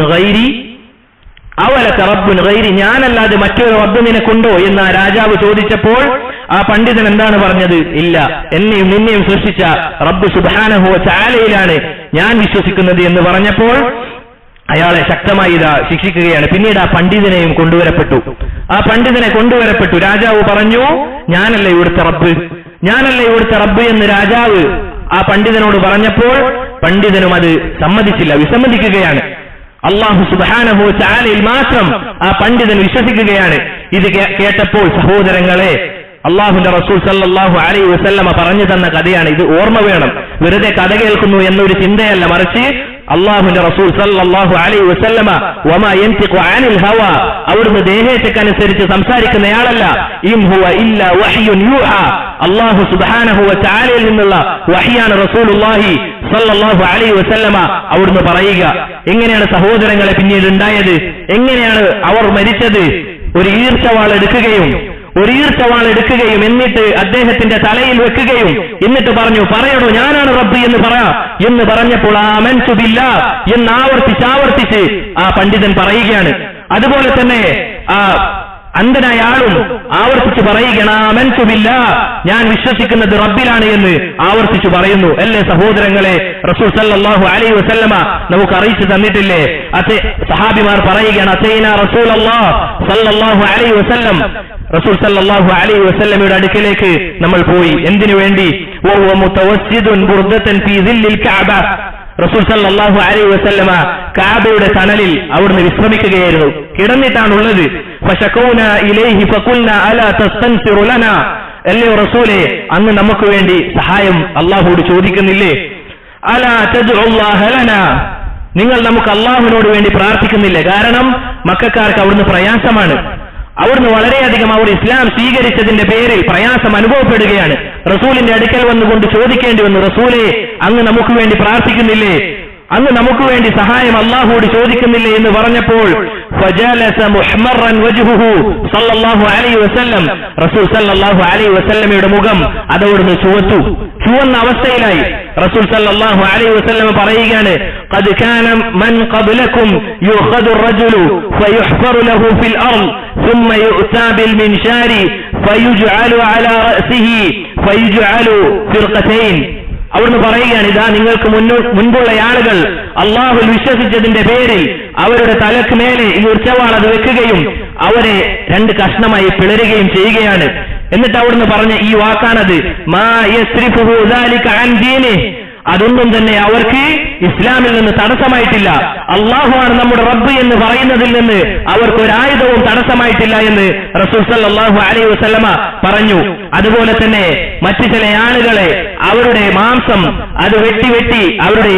ഗൈരി, ഞാനല്ലാതെ മറ്റൊരു റബ്ബ് നിനക്കുണ്ടോ എന്ന് ആ രാജാവ് ചോദിച്ചപ്പോൾ ആ പണ്ഡിതൻ എന്താണ് പറഞ്ഞത്? ഇല്ല, എന്നെയും നിന്നെയും സൃഷ്ടിച്ച റബ്ബ് സുബ്ഹാനഹു വ തആലയിലാണ് ഞാൻ വിശ്വസിക്കുന്നത് എന്ന് പറഞ്ഞപ്പോൾ അയാളെ ശക്തമായി ശിക്ഷിക്കുകയാണ്. പിന്നീട് ആ പണ്ഡിതനെയും കൊണ്ടുവരപ്പെട്ടു. രാജാവ് പറഞ്ഞു, ഞാനല്ല ഇവിടുത്തെ റബ്ബ് എന്ന് രാജാവ് ആ പണ്ഡിതനോട് പറഞ്ഞപ്പോൾ പണ്ഡിതനും അത് സമ്മതിച്ചില്ല, വിസമ്മതിക്കുകയാണ്. അല്ലാഹു സുബ്ഹാനഹു വ തആലയിൽ മാത്രം ആ പണ്ഡിതൻ വിശ്വസിക്കുകയാണ്. ഇത് കേട്ടപ്പോൾ സഹോദരങ്ങളെ, അള്ളാഹുവിന്റെ റസൂൽ സല്ലല്ലാഹു അലൈഹി വസല്ലമ പറഞ്ഞു തന്ന കഥയാണ്. ഇത് ഓർമ്മ വേണം. വെറുതെ കഥ കേൾക്കുന്നു എന്നൊരു ചിന്തയല്ല, മറിച്ച് അള്ളാഹുവിന്റെ റസൂൽ സല്ലല്ലാഹു അലൈഹി വസല്ലമ വമാ യൻതിഖു അനിൽ ഹവ, അവിടുന്ന് ദേഹേച്ഛക്കനുസരിച്ച് സംസാരിക്കുന്നയാളല്ല. ഇൻ ഹുവ ഇല്ലാ വഹ്യുൻ യൂഹാ, അല്ലാഹു സുബ്ഹാനഹു വ തആലയിൽ നിന്നുള്ള വഹ്യാണ് റസൂലുള്ളാഹി സല്ലല്ലാഹു അലൈഹി വസല്ലമ അവിടുന്ന് പറയുക. എങ്ങനെയാണ് സഹോദരങ്ങളെ പിന്നീട് ഉണ്ടായത്? എങ്ങനെയാണ് അവർ മരിച്ചത്? ഒരു ഈർച്ചവാൾ എടുക്കുകയും എന്നിട്ട് അദ്ദേഹത്തിന്റെ തലയിൽ വെക്കുകയും എന്നിട്ട് പറഞ്ഞു, പറയണോ ഞാനാണ് റബ്ബ് എന്ന് പറഞ്ഞപ്പോൾ ആമൻതു ബില്ലാഹ് എന്ന് ആവർത്തിച്ച് ആ പണ്ഡിതൻ പറയുകയാണ്. അതുപോലെ തന്നെ ആ അന്ധനായ ആളും ആവർത്തിച്ച് പറയുകയാണ്, ആമൻതു ബില്ലാഹ്, ഞാൻ വിശ്വസിക്കുന്നത് റബ്ബിലാണ് എന്ന് ആവർത്തിച്ചു പറയുന്നു. അല്ലേ സഹോദരങ്ങളെ, റസൂൽ സല്ലല്ലാഹു അലൈഹി വസല്ലമ നമുക്ക് അറിയിച്ചു തന്നിട്ടില്ലേ? സഹാബിമാർ പറയുകയാണ്, അതൈനാ റസൂലല്ലാഹ് സല്ലല്ലാഹു അലൈഹി വസല്ലം, റസൂൽ സല്ലല്ലാഹു അലൈഹി വസല്ലമയുടെ അടുക്കലേക്ക് നമ്മൾ പോയി. എന്തിനു വേണ്ടി? വഹുവ മുതവസ്സിദുൻ ബുർദതൻ ഫീ ദില്ലിൽ കഅബ, റസൂൽ സല്ലല്ലാഹു അലൈഹി വസല്ലമ കഅബയുടെ തണലിൽ അവിടുന്ന് വിശ്രമിക്കുകയായിരുന്നു, കിടന്നിട്ടാണുള്ളത്. ഫശകൗന ഇലൈഹി ഫഖുൽനാ അലാ തസ്തൻസിറു ലനാ, അല്ലയോ റസൂലേ, അങ്ങ് നമുക്ക് വേണ്ടി സഹായം അല്ലാഹുവോട് ചോദിക്കുന്നില്ലേ? അലാ തദ്ഉല്ലാഹ ലനാ, നിങ്ങൾ നമുക്ക് അല്ലാഹുവിനോട് വേണ്ടി പ്രാർത്ഥിക്കുന്നില്ലേ? കാരണം മക്കക്കാർക്ക് അവിടുന്ന് പ്രയാസമാണ്. അവിടുന്ന് വളരെയധികം അവർ ഇസ്ലാം സ്വീകരിച്ചതിന്റെ പേരിൽ പ്രയാസം അനുഭവപ്പെടുകയാണ്. റസൂലിന്റെ അടുക്കൽ വന്നുകൊണ്ട് ചോദിക്കേണ്ടി വന്നു, റസൂലേ, അങ്ങ് നമുക്ക് വേണ്ടി പ്രാർത്ഥിക്കുന്നില്ലേ? അങ്ങ് നമുക്ക് വേണ്ടി സഹായം അല്ലാഹുവോട് ചോദിക്കുന്നില്ലേ എന്ന് പറഞ്ഞപ്പോൾ ഫജലസ മുഹ്മറൻ വജ്ഹുഹു സല്ലല്ലാഹു അലൈഹി വസല്ലം, റസൂൽ സല്ലല്ലാഹു അലൈഹി വസല്ലമയുടെ മുഖം അതവിടുന്ന് ചുവന്ന അവസ്ഥയിലായി. റസൂൽ സല്ലല്ലാഹു അലൈഹി വസല്ലം പറയുകയാണ്, ഖദ് കാന മൻ ഖബ്ലകും യുഖദു الرجل فيحفر له في الارض ثم يؤتى بالمنشار فيجعل على رأسه فيجعل فرقتين. അവിടുന്ന് പറയുകയാണ്, ഇതാ നിങ്ങൾക്ക് മുൻപുള്ള ആളുകൾ അള്ളാഹുൽ വിശ്വസിച്ചതിന്റെ പേരിൽ അവരുടെ തലക്ക് മേലെ ഈ ഉച്ചവാൾ അത് വെക്കുകയും അവരെ രണ്ട് കഷ്ണമായി പിളരുകയും ചെയ്യുകയാണ്. എന്നിട്ട് അവിടുന്ന് പറഞ്ഞ ഈ വാക്കാണത്, മാ യസ്രിഫുഹു ദാലിക അൻ ദീനിഹി, അതൊന്നും തന്നെ അവർക്ക് ഇസ്ലാമിൽ നിന്ന് തടസ്സമായിട്ടില്ല. അള്ളാഹുവാണ് നമ്മുടെ റബ്ബ് എന്ന് പറയുന്നതിൽ നിന്ന് അവർക്ക് ഒരായുധവും തടസ്സമായിട്ടില്ല എന്ന് റസൂൽ സല്ലല്ലാഹു അലൈഹി വസല്ലമ പറഞ്ഞു. അതുപോലെ തന്നെ മറ്റു ചില ആളുകളെ അവരുടെ മാംസം അത് വെട്ടി അവരുടെ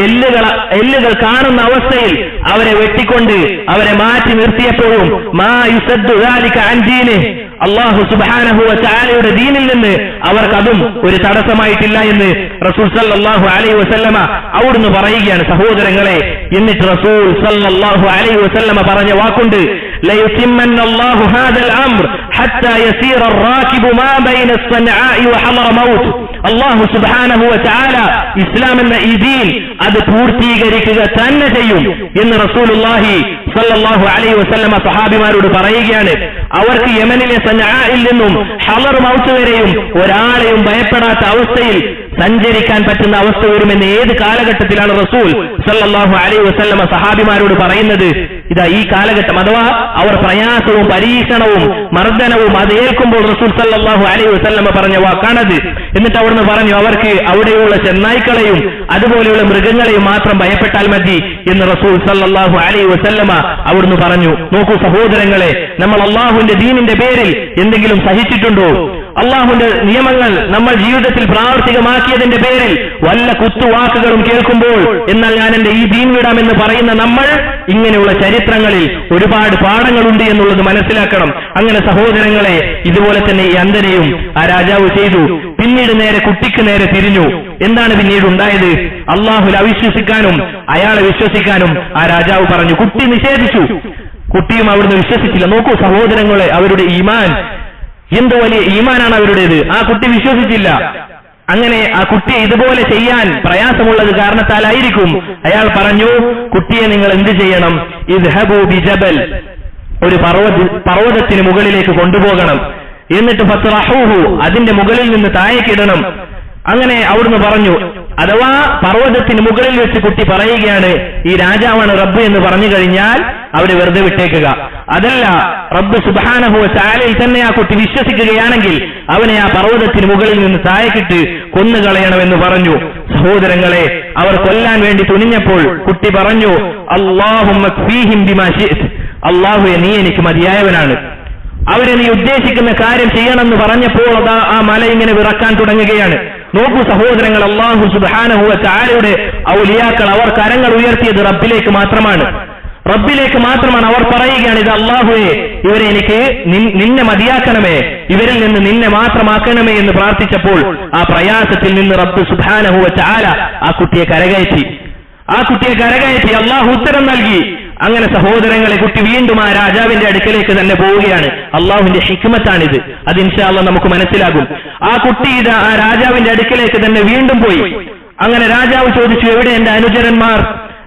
എല്ലുകൾ കാണുന്ന അവസ്ഥയിൽ അവരെ വെട്ടിക്കൊണ്ട് അവരെ മാറ്റി നിർത്തിയപ്പോഴും മാ യുസദ്ദു ദാലിക അൻ ദീനിഹി, അല്ലാഹു സുബ്ഹാനഹു വ തആലയുടെ ദീനിൽ നിന്ന് അവർക്ക് അതും ഒരു തടസ്സമായിട്ടില്ല എന്ന് റസൂൽ സല്ലല്ലാഹു അലൈഹി വസല്ലമ അവിടുന്ന് പറയുകയാണ്. സഹോദരങ്ങളെ, എന്നിട്ട് റസൂൽ സല്ലല്ലാഹു അലൈഹി വസല്ലമ പറഞ്ഞ വാക്കുണ്ട്, ലയുതിമ്മന്നല്ലാഹു ഹാദൽ അംർ ഹത്താ യസീറ الراكب ما بين الصنعاء وحضرموت, അല്ലാഹു സുബ്ഹാനഹു വ തആല ഇസ്ലാം എന്ന ഈ ദീൻ അത് പൂർത്തീകരിക്കുക തന്നെ ചെയ്യും എന്ന് റസൂലുള്ളാഹി സല്ലല്ലാഹു അലൈഹി വസല്ലമ സഹാബിമാരോട് പറയുകയാണ്. അവർക്ക് യമനിലെ സനആയിൽ നിന്നും ഹളർമൗത്ത് വരെയും ഒരാളെയും ഭയപ്പെടാത്ത അവസ്ഥയിൽ സഞ്ചരിക്കാൻ പറ്റുന്ന അവസ്ഥ വരുമെന്ന് ഏത് കാലഘട്ടത്തിലാണ് റസൂൽ സല്ലല്ലാഹു അലൈഹി വസല്ലമ സഹാബിമാരോട് പറയുന്നത്? ഇതാ ഈ കാലഘട്ടം, അഥവാ അവർ പ്രയാസവും പരീക്ഷണവും മർദ്ദനവും അത് ഏൽക്കുമ്പോൾ റസൂൽ സല്ലല്ലാഹു അലൈഹി വസല്ലമ പറഞ്ഞ വാക്കാണത്. എന്നിട്ട് അവിടുന്ന് പറഞ്ഞു, അവർക്ക് അവിടെയുള്ള ചെന്നായ്ക്കളെയും അതുപോലെയുള്ള മൃഗങ്ങളെയും മാത്രം ഭയപ്പെട്ടാൽ മതി എന്ന് റസൂൽ സല്ലല്ലാഹു അലൈഹി വസല്ലമ അവിടുന്ന് പറഞ്ഞു. നോക്കൂ സഹോദരങ്ങളെ, നമ്മൾ അള്ളാഹുവിന്റെ ദീനിന്റെ പേരിൽ എന്തെങ്കിലും സഹിച്ചിട്ടുണ്ടോ? അള്ളാഹുവിന്റെ നിയമങ്ങൾ നമ്മൾ ജീവിതത്തിൽ പ്രാവർത്തികമാക്കിയതിന്റെ പേരിൽ വല്ല കുത്തുവാക്കുകളും കേൾക്കുമ്പോൾ എന്നാൽ ഞാൻ എന്റെ ഈ ദീൻ വിടാമെന്ന് പറയുന്ന നമ്മൾ ഇങ്ങനെയുള്ള ചരിത്രങ്ങളിൽ ഒരുപാട് പാഠങ്ങളുണ്ട് എന്നുള്ളത് മനസ്സിലാക്കണം. അങ്ങനെ സഹോദരങ്ങളെ, ഇതുപോലെ തന്നെ ഈ അന്ധനെയും ആ രാജാവ് ചെയ്തു. പിന്നീട് നേരെ കുട്ടിക്ക് നേരെ തിരിഞ്ഞു. എന്താണ് പിന്നീട് ഉണ്ടായത്? അള്ളാഹുൽ അവിശ്വസിക്കാനും അയാളെ വിശ്വസിക്കാനും ആ രാജാവ് പറഞ്ഞു. കുട്ടി നിഷേധിച്ചു. കുട്ടിയും അവിടുന്ന് വിശ്വസിച്ചില്ല. നോക്കൂ സഹോദരങ്ങളെ, അവരുടെ ഈമാൻ എന്തോ വലിയ ഈമാനാണ് അവരുടേത്. ആ കുട്ടി വിശ്വസിച്ചില്ല. അങ്ങനെ ആ കുട്ടിയെ ഇതുപോലെ ചെയ്യാൻ പ്രയാസമുള്ളത് കാരണത്താലായിരിക്കും അയാൾ പറഞ്ഞു, കുട്ടിയെ നിങ്ങൾ എന്ത് ചെയ്യണം? ഇദ്ഹബൂ ബിജബൽ, ഒരു പർവ്വതത്തിന് മുകളിലേക്ക് കൊണ്ടുപോകണം. എന്നിട്ട് ഫത്റഹൂഹു, അതിന്റെ മുകളിൽ നിന്ന് താഴേക്കിടണം. അങ്ങനെ അവിടുന്ന് പറഞ്ഞു. അഥവാ പർവ്വതത്തിന് മുകളിൽ വെച്ച് കുട്ടി പറയുകയാണ്, ഈ രാജാവാണ് റബ്ബ് എന്ന് പറഞ്ഞു കഴിഞ്ഞാൽ അവരെ വെറുതെ വിട്ടേക്കുക. അതല്ല, റബ്ബ് സുബ്ഹാനഹു വ തആലയിൽ തന്നെ ആ കുട്ടി വിശ്വസിക്കുകയാണെങ്കിൽ അവനെ ആ പർവ്വതത്തിന് മുകളിൽ നിന്ന് താഴേക്കിട്ട് കൊന്നുകളയണമെന്ന് പറഞ്ഞു. സഹോദരങ്ങളെ, അവർ കൊല്ലാൻ വേണ്ടി തുനിഞ്ഞപ്പോൾ കുട്ടി പറഞ്ഞു, അല്ലാഹുമ്മ ക്ഫീഹിം ബിമാ ശിഅ്ത, അല്ലാഹുവേ നീ എനിക്ക് മതിയായവനാണ്. അവരെ നീ ഉദ്ദേശിക്കുന്ന കാര്യം ചെയ്യണമെന്ന് പറഞ്ഞപ്പോൾ അതാ ആ മല ഇങ്ങനെ വിറക്കാൻ തുടങ്ങുകയാണ്. നോക്കൂ സഹോദരങ്ങൾ, അല്ലാഹു സുബ്ഹാനഹു വ തആലയുടെ ഔലിയാക്കൾ അവർ കരങ്ങൾ ഉയർത്തിയത് റബ്ബിലേക്ക് മാത്രമാണ്. അവർ പറയുകയാണ്, ഇത് അല്ലാഹുവേ, ഇവരെ എനിക്ക് നിന്നെ മതിയാക്കണമേ, ഇവരിൽ നിന്ന് നിന്നെ മാത്രമാക്കണമേ എന്ന് പ്രാർത്ഥിച്ചപ്പോൾ ആ പ്രയാസത്തിൽ നിന്ന് റബ്ബ് സുബ്ഹാനഹു വ തആല ആ കുട്ടിയെ കരകയറ്റി. അല്ലാഹു ഉത്തരം നൽകി. അങ്ങനെ സഹോദരങ്ങളെ, കുട്ടി വീണ്ടും ആ രാജാവിന്റെ അടുക്കലേക്ക് തന്നെ പോവുകയാണ്. അള്ളാഹുവിന്റെ ഹിക്മത്താണിത്. അത് ഇൻഷാ അല്ലാഹ് നമുക്ക് മനസ്സിലാകും. ആ കുട്ടി ഇത് ആ രാജാവിന്റെ അടുക്കലേക്ക് തന്നെ വീണ്ടും പോയി. അങ്ങനെ രാജാവ് ചോദിച്ചു, എവിടെ എന്റെ അനുചരന്മാർ?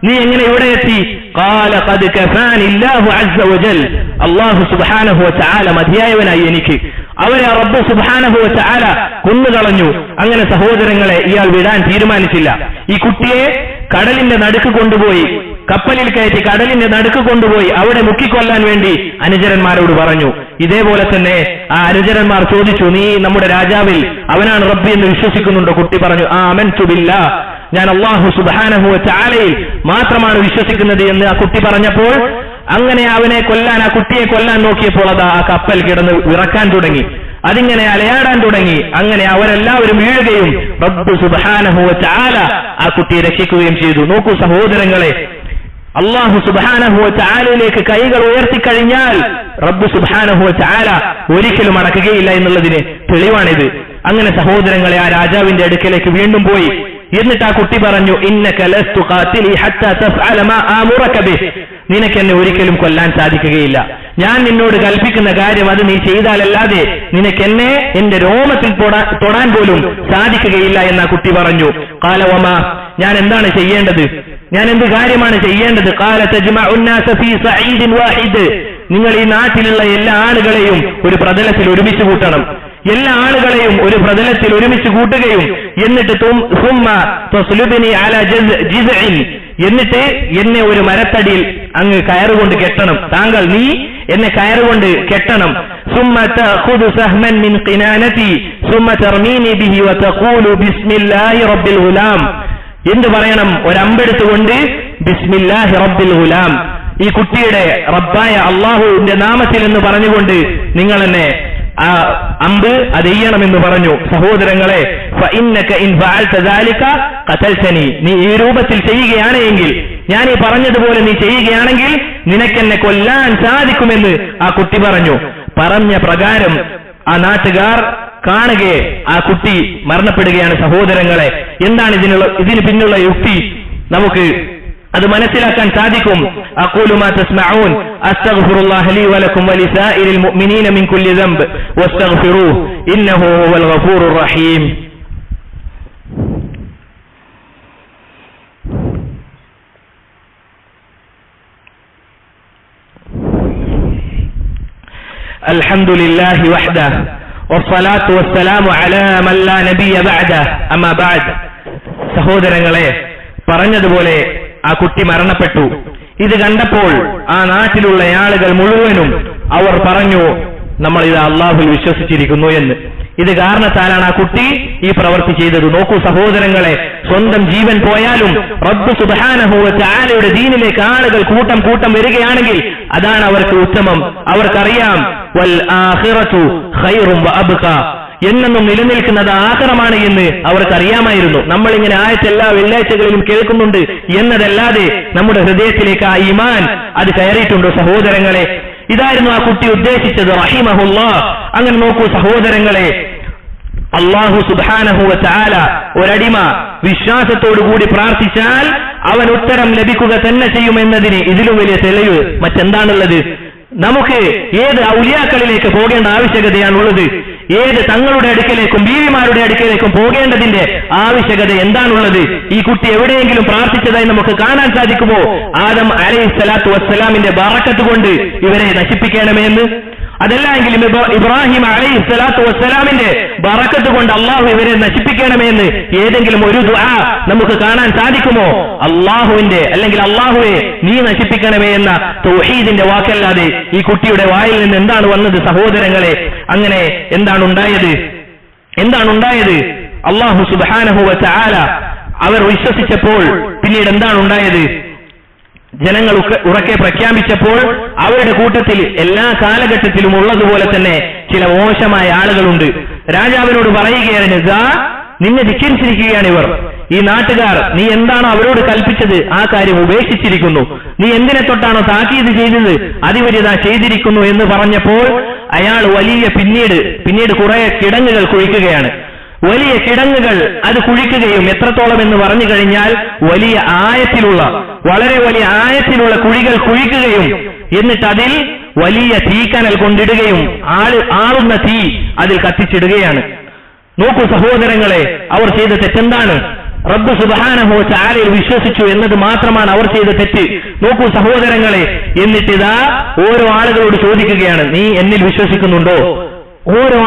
നീ എങ്ങനെ ഇവിടെ എത്തി? ഖാല ഖദ് കഫാനി അല്ലാഹു അസ്സ വജൽ, അല്ലാഹു സുബ്ഹാനഹു വ തആല മതിയായവനായി എനിക്ക്. അവരെ റബ്ബ് സുബ്ഹാനഹു വ തആല കൊന്നുകളഞ്ഞു. അങ്ങനെ സഹോദരങ്ങളെ, ഇയാൾ വിടാൻ തീരുമാനിച്ചില്ല. ഈ കുട്ടിയെ കടലിന്റെ നടുക്ക് കൊണ്ടുപോയി, കപ്പലിൽ കയറ്റി കടലിന്റെ നടുക്ക് കൊണ്ടുപോയി അവിടെ മുക്കിക്കൊല്ലാൻ വേണ്ടി അനുചരന്മാരോട് പറഞ്ഞു. ഇതേപോലെ തന്നെ ആ അനുചരന്മാർ ചോദിച്ചു, നീ നമ്മുടെ രാജാവിൽ അവനാണ് റബ്ബ് എന്ന് വിശ്വസിക്കുന്നുണ്ടോ? കുട്ടി പറഞ്ഞു, ആമൻതു ബില്ലാഹ്, ഞാൻ അല്ലാഹു സുബ്ഹാനഹു വ തആലയിൽ മാത്രമാണ് വിശ്വസിക്കുന്നത് എന്ന് ആ കുട്ടി പറഞ്ഞപ്പോൾ, അങ്ങനെ അവനെ കൊല്ലാൻ, ആ കുട്ടിയെ കൊല്ലാൻ നോക്കിയപ്പോൾ അതാ ആ കപ്പൽ കിടന്ന് വിറക്കാൻ തുടങ്ങി, അതിങ്ങനെ അലയാടാൻ തുടങ്ങി. അങ്ങനെ അവരെല്ലാവരും വീഴുകയും റബ്ബ് സുബ്ഹാനഹു വ തആല ആ കുട്ടിയെ രക്ഷിക്കുകയും ചെയ്തു. നോക്കൂ സഹോദരങ്ങളെ, അല്ലാഹു സുബ്ഹാനഹു വ തആലയിലേക്ക് കൈകൾ ഉയർത്തിക്കഴിഞ്ഞാൽ റബ്ബ് സുബ്ഹാനഹു വ തആല ഒരിക്കലും അടക്കുകയില്ല എന്നുള്ളതിന് തെളിവാണിത്. അങ്ങനെ സഹോദരങ്ങളെ, ആ രാജാവിന്റെ അടുക്കലേക്ക് വീണ്ടും പോയി. എന്നിട്ട് ആ കുട്ടി പറഞ്ഞു, ഇന്നക ലസ്തു ഖാതിലി ഹത്താ തഫഅല മാ ആമുറക ബിഹി, നിനക്ക് എന്നെ ഒരിക്കലും കൊല്ലാൻ സാധിക്കുകയില്ല. ഞാൻ നിന്നോട് കൽപ്പിക്കുന്ന കാര്യം അത് നീ ചെയ്താലല്ലാതെ നിനക്ക് എന്നെ എന്റെ രോമത്തിൽ തൊടാൻ പോലും സാധിക്കുകയില്ല എന്ന് ആ കുട്ടി പറഞ്ഞു. ഖാല വമാ, ഞാൻ എന്താണ് ചെയ്യേണ്ടത്? ഞാൻ എന്ത് കാര്യമാണ് ചെയ്യേണ്ടത്? ഖാല തജ്മഉൻ നാസ ഫീ സഈദിൻ വാഹിദ്, നിങ്ങൾ ഈ നാട്ടിലുള്ള എല്ലാ ആളുകളെയും ഒരു പ്രതലത്തിൽ ഒരുമിച്ച് കൂട്ടണം. എല്ലാ ആളുകളെയും ഒരു പ്രതലത്തിൽ ഒരുമിച്ച് കൂട്ടുകയും എന്നിട്ട് എന്നിട്ട് എന്നെ ഒരു മരത്തടിയിൽ അങ്ങ് കയറുകൊണ്ട് കെട്ടണം. നീ എന്നെ കയറുകൊണ്ട് കെട്ടണം. എന്ത് പറയണം? ഒരമ്പെടുത്തുകൊണ്ട് ബിസ്മില്ലാഹി റബ്ബിൽ ഗുലാം, ഈ കുട്ടിയുടെ റബ്ബായ അള്ളാഹുവിന്റെ നാമത്തിൽ എന്ന് പറഞ്ഞുകൊണ്ട് നിങ്ങൾ എന്നെ ആ അമ്പ് അത് ചെയ്യണമെന്ന് പറഞ്ഞു. സഹോദരങ്ങളെ, നീ ഈ രൂപത്തിൽ ചെയ്യുകയാണെങ്കിൽ, ഞാൻ ഈ പറഞ്ഞതുപോലെ നീ ചെയ്യുകയാണെങ്കിൽ നിനക്കെന്നെ കൊല്ലാൻ സാധിക്കുമെന്ന് ആ കുട്ടി പറഞ്ഞു. പറഞ്ഞ പ്രകാരം ആ നാട്ടുകാർ കാണുകയെ ആ കുട്ടി മരണപ്പെടുകയാണ്. സഹോദരങ്ങളെ, എന്താണ് ഇതിന് പിന്നുള്ള യുക്തി? നമുക്ക് അത് മനസ്സിലാക്കാൻ സാധിക്കും. അഖൂലു മാ തസ്മഊൻ അസ്തഗ്ഫിറുല്ലാഹ ലീ വലക്കും വലിസാഇരിൽ മുഅ്മിനീന മിൻ കുല്ലി ദംബ് വസ്തഗ്ഫിറൂഹു ഇന്നഹു ഹുവൽ ഗഫൂറുർ റഹീം. അൽഹംദുലില്ലാഹി വഹ്ദഹു വസ്സലാത്തു വസ്സലാമു അലാ മൻ ലാ നബിയ ബഅദഹു അമ്മാ ബഅദ്. സഹോദരങ്ങളെ, പറഞ്ഞതുപോലെ ആ കുട്ടി മരണപ്പെട്ടു. ഇത് കണ്ടപ്പോൾ ആ നാട്ടിലുള്ള ആളുകൾ മുഴുവനും അവർ പറഞ്ഞു, നമ്മൾ ഇത് അള്ളാഹുവിൽ വിശ്വസിച്ചിരിക്കുന്നു എന്ന്. ഇത് കാരണത്താലാണ് ആ കുട്ടി ഈ പ്രവൃത്തി ചെയ്തത്. നോക്കൂ സഹോദരങ്ങളെ, സ്വന്തം ജീവൻ പോയാലും റബ്ബ് സുബ്ഹാനഹു വ തആലയുടെ ദീനിലേക്ക് ആളുകൾ കൂട്ടം കൂട്ടം വരികയാണെങ്കിൽ അതാണ് അവർക്ക് ഉത്തമം. അവർക്കറിയാം വൽ ആഖിറതു ഖൈറും വ അബ്ഖാ, എന്നെന്നും നിലനിൽക്കുന്നത് ആഖിറമാണ് എന്ന് അവർക്കറിയാമായിരുന്നു. നമ്മളിങ്ങനെ ആയത്ത് എല്ലാ വെള്ളിയാഴ്ചകളിലും കേൾക്കുന്നുണ്ട് എന്നതല്ലാതെ നമ്മുടെ ഹൃദയത്തിലേക്ക് ആ ഈമാൻ അത് കയറിയിട്ടുണ്ടോ സഹോദരങ്ങളെ? ഇതായിരുന്നു ആ കുട്ടി ഉദ്ദേശിച്ചത്, റഹിമഹുല്ലാഹ്. അങ്ങനെ നോക്കൂ സഹോദരങ്ങളെ, അല്ലാഹു സുബ്ഹാനഹു വ തആല ഒരടിമ വിശ്വാസത്തോടുകൂടി പ്രാർത്ഥിച്ചാൽ അവൻ ഉത്തരം ലഭിക്കുക തന്നെ ചെയ്യുമെന്നതിന് ഇതിലും വലിയ തെളിവ് മറ്റെന്താണുള്ളത്? നമുക്ക് ഏത് ഔലിയാക്കളിലേക്ക് പോകേണ്ട ആവശ്യകതയാണുള്ളത്? ഏത് തങ്ങളുടെ അടുക്കലേക്കും ബീവിമാരുടെ അടുക്കലേക്കും പോകേണ്ടതിന്റെ ആവശ്യകത എന്താണുള്ളത്? ഈ കുട്ടി എവിടെയെങ്കിലും പ്രാർത്ഥിച്ചതായി നമുക്ക് കാണാൻ സാധിക്കുമോ? ആദം അലൈഹിസ്സലാത്തു വസ്സലാമിന്റെ ബറക്കത്ത് കൊണ്ട് ഇവരെ നശിപ്പിക്കണമെന്ന്? അതല്ല എങ്കിലും ഇബ്രാഹിം അലൈഹിസ്സലാത്തു വസ്സലാമിന്റെ ബറക്കത്ത് കൊണ്ട് അള്ളാഹു ഇവരെ നശിപ്പിക്കണമെന്ന് ഏതെങ്കിലും ഒരു ദുആ നമുക്ക് കാണാൻ സാധിക്കുമോ? അള്ളാഹുവിന്റെ അല്ലെങ്കിൽ അള്ളാഹുവെ നീ നശിപ്പിക്കണമേ എന്ന തൗഹീദിന്റെ വാക്കല്ലാതെ ഈ കുട്ടിയുടെ വായിൽ നിന്ന് എന്താണ് വന്നത് സഹോദരങ്ങളെ? അങ്ങനെ എന്താണ് ഉണ്ടായത്? അള്ളാഹു സുബ്ഹാനഹു വ തആല അവർ വിശ്വസിച്ചപ്പോൾ പിന്നീട് എന്താണ് ഉണ്ടായത്? ജനങ്ങൾ ഉറക്കെ പ്രഖ്യാപിച്ചപ്പോൾ അവരുടെ കൂട്ടത്തിൽ എല്ലാ കാലഘട്ടത്തിലും ഉള്ളതുപോലെ തന്നെ ചില മോശമായ ആളുകളുണ്ട്. രാജാവിനോട് പറയുകയാണ്, നിന്നെ ധിക്കരിച്ചിരിക്കുകയാണ് ഇവർ, ഈ നാട്ടുകാർ, നീ എന്താണോ അവരോട് കൽപ്പിച്ചത് ആ കാര്യം ഉപേക്ഷിച്ചിരിക്കുന്നു, നീ എന്തിനെ തൊട്ടാണോ താക്കീത് ചെയ്തത് അതിവരിതാ ചെയ്തിരിക്കുന്നു എന്ന് പറഞ്ഞപ്പോൾ അയാൾ പിന്നീട് കുറെ കിടങ്ങുകൾ കുഴിക്കുകയാണ്. വലിയ കിടങ്ങുകൾ അത് കുഴിക്കുകയും എത്രത്തോളം എന്ന് പറഞ്ഞു കഴിഞ്ഞാൽ വളരെ വലിയ ആയത്തിലുള്ള കുഴികൾ കുഴിക്കുകയും എന്നിട്ട് അതിൽ വലിയ തീക്കനൽ കൊണ്ടിടുകയും ആളുന്ന തീ അതിൽ കത്തിച്ചിടുകയാണ്. നോക്കൂ സഹോദരങ്ങളെ, അവർ ചെയ്ത തെറ്റെന്താണ്? റബ്ബ് സുബ്ഹാനഹു വ തആലയിൽ വിശ്വസിച്ചു എന്നത് മാത്രമാണ് അവർ ചെയ്ത തെറ്റ്. നോക്കൂ സഹോദരങ്ങളെ, എന്നിട്ടിതാ ഓരോ ആളുകളോട് ചോദിക്കുകയാണ്, നീ എന്നിൽ വിശ്വസിക്കുന്നുണ്ടോ? ഓരോ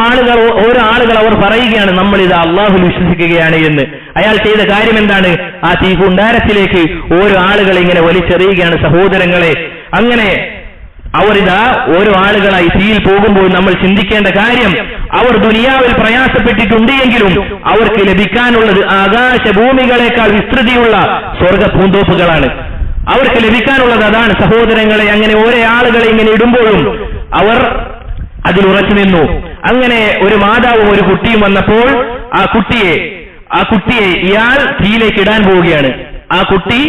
ആളുകൾ അവർ പറയുകയാണ്, നമ്മളിതാ അള്ളാഹുൽ വിശ്വസിക്കുകയാണ് എന്ന്. അയാൾ ചെയ്ത കാര്യം എന്താണ്? ആ തീ കുണ്ടാരത്തിലേക്ക് ഓരോ ആളുകളെ ഇങ്ങനെ വലിച്ചെറിയുകയാണ്. സഹോദരങ്ങളെ, അങ്ങനെ അവരിതാ ഓരോ ആളുകളായി തീയിൽ പോകുമ്പോൾ നമ്മൾ ചിന്തിക്കേണ്ട കാര്യം, അവർ ദുനിയാവിൽ പ്രയാസപ്പെട്ടിട്ടുണ്ട് എങ്കിലും അവർക്ക് ലഭിക്കാനുള്ളത് ആകാശഭൂമികളെക്കാൾ വിസ്തൃതിയുള്ള സ്വർഗ പൂന്തോപ്പുകളാണ്. അവർക്ക് ലഭിക്കാനുള്ളത് അതാണ് സഹോദരങ്ങളെ. അങ്ങനെ ഓരോ ആളുകളെ ഇങ്ങനെ ഇടുമ്പോഴും അവർ അതിൽ ഉറച്ചു നിന്നു. അങ്ങനെ ഒരു മാതാവും ഒരു കുട്ടിയും വന്നപ്പോൾ ആ കുട്ടിയെ ഇയാൾ തീയിലേക്ക് ഇടാൻ പോവുകയാണ്. ആ കുട്ടി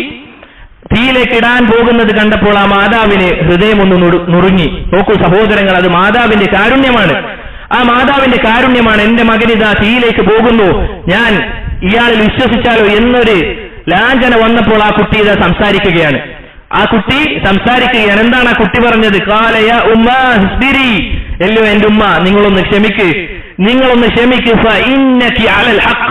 തീയിലേക്ക് ഇടാൻ പോകുന്നത് കണ്ടപ്പോൾ ആ മാതാവിന് ഹൃദയമൊന്ന് നുറുങ്ങി. നോക്കൂ സഹോദരങ്ങൾ, അത് മാതാവിന്റെ കാരുണ്യമാണ്. ആ മാതാവിന്റെ കാരുണ്യമാണ്. എന്റെ മകനിതാ തീയിലേക്ക് പോകുന്നു, ഞാൻ ഇയാളിൽ വിശ്വസിച്ചാലോ എന്നൊരു ലാഞ്ചന വന്നപ്പോൾ ആ കുട്ടി ഇതാ സംസാരിക്കുകയാണ്. എന്താണ് ആ കുട്ടി പറഞ്ഞത്? ഖാലയ ഉമ്മാ ഹസ്ബിരി, എല്ലോ എന്റെ ഉമ്മ, നിങ്ങളൊന്ന് ക്ഷമിക്ക്, ഫഇന്നകി അലൽ ഹഖ്,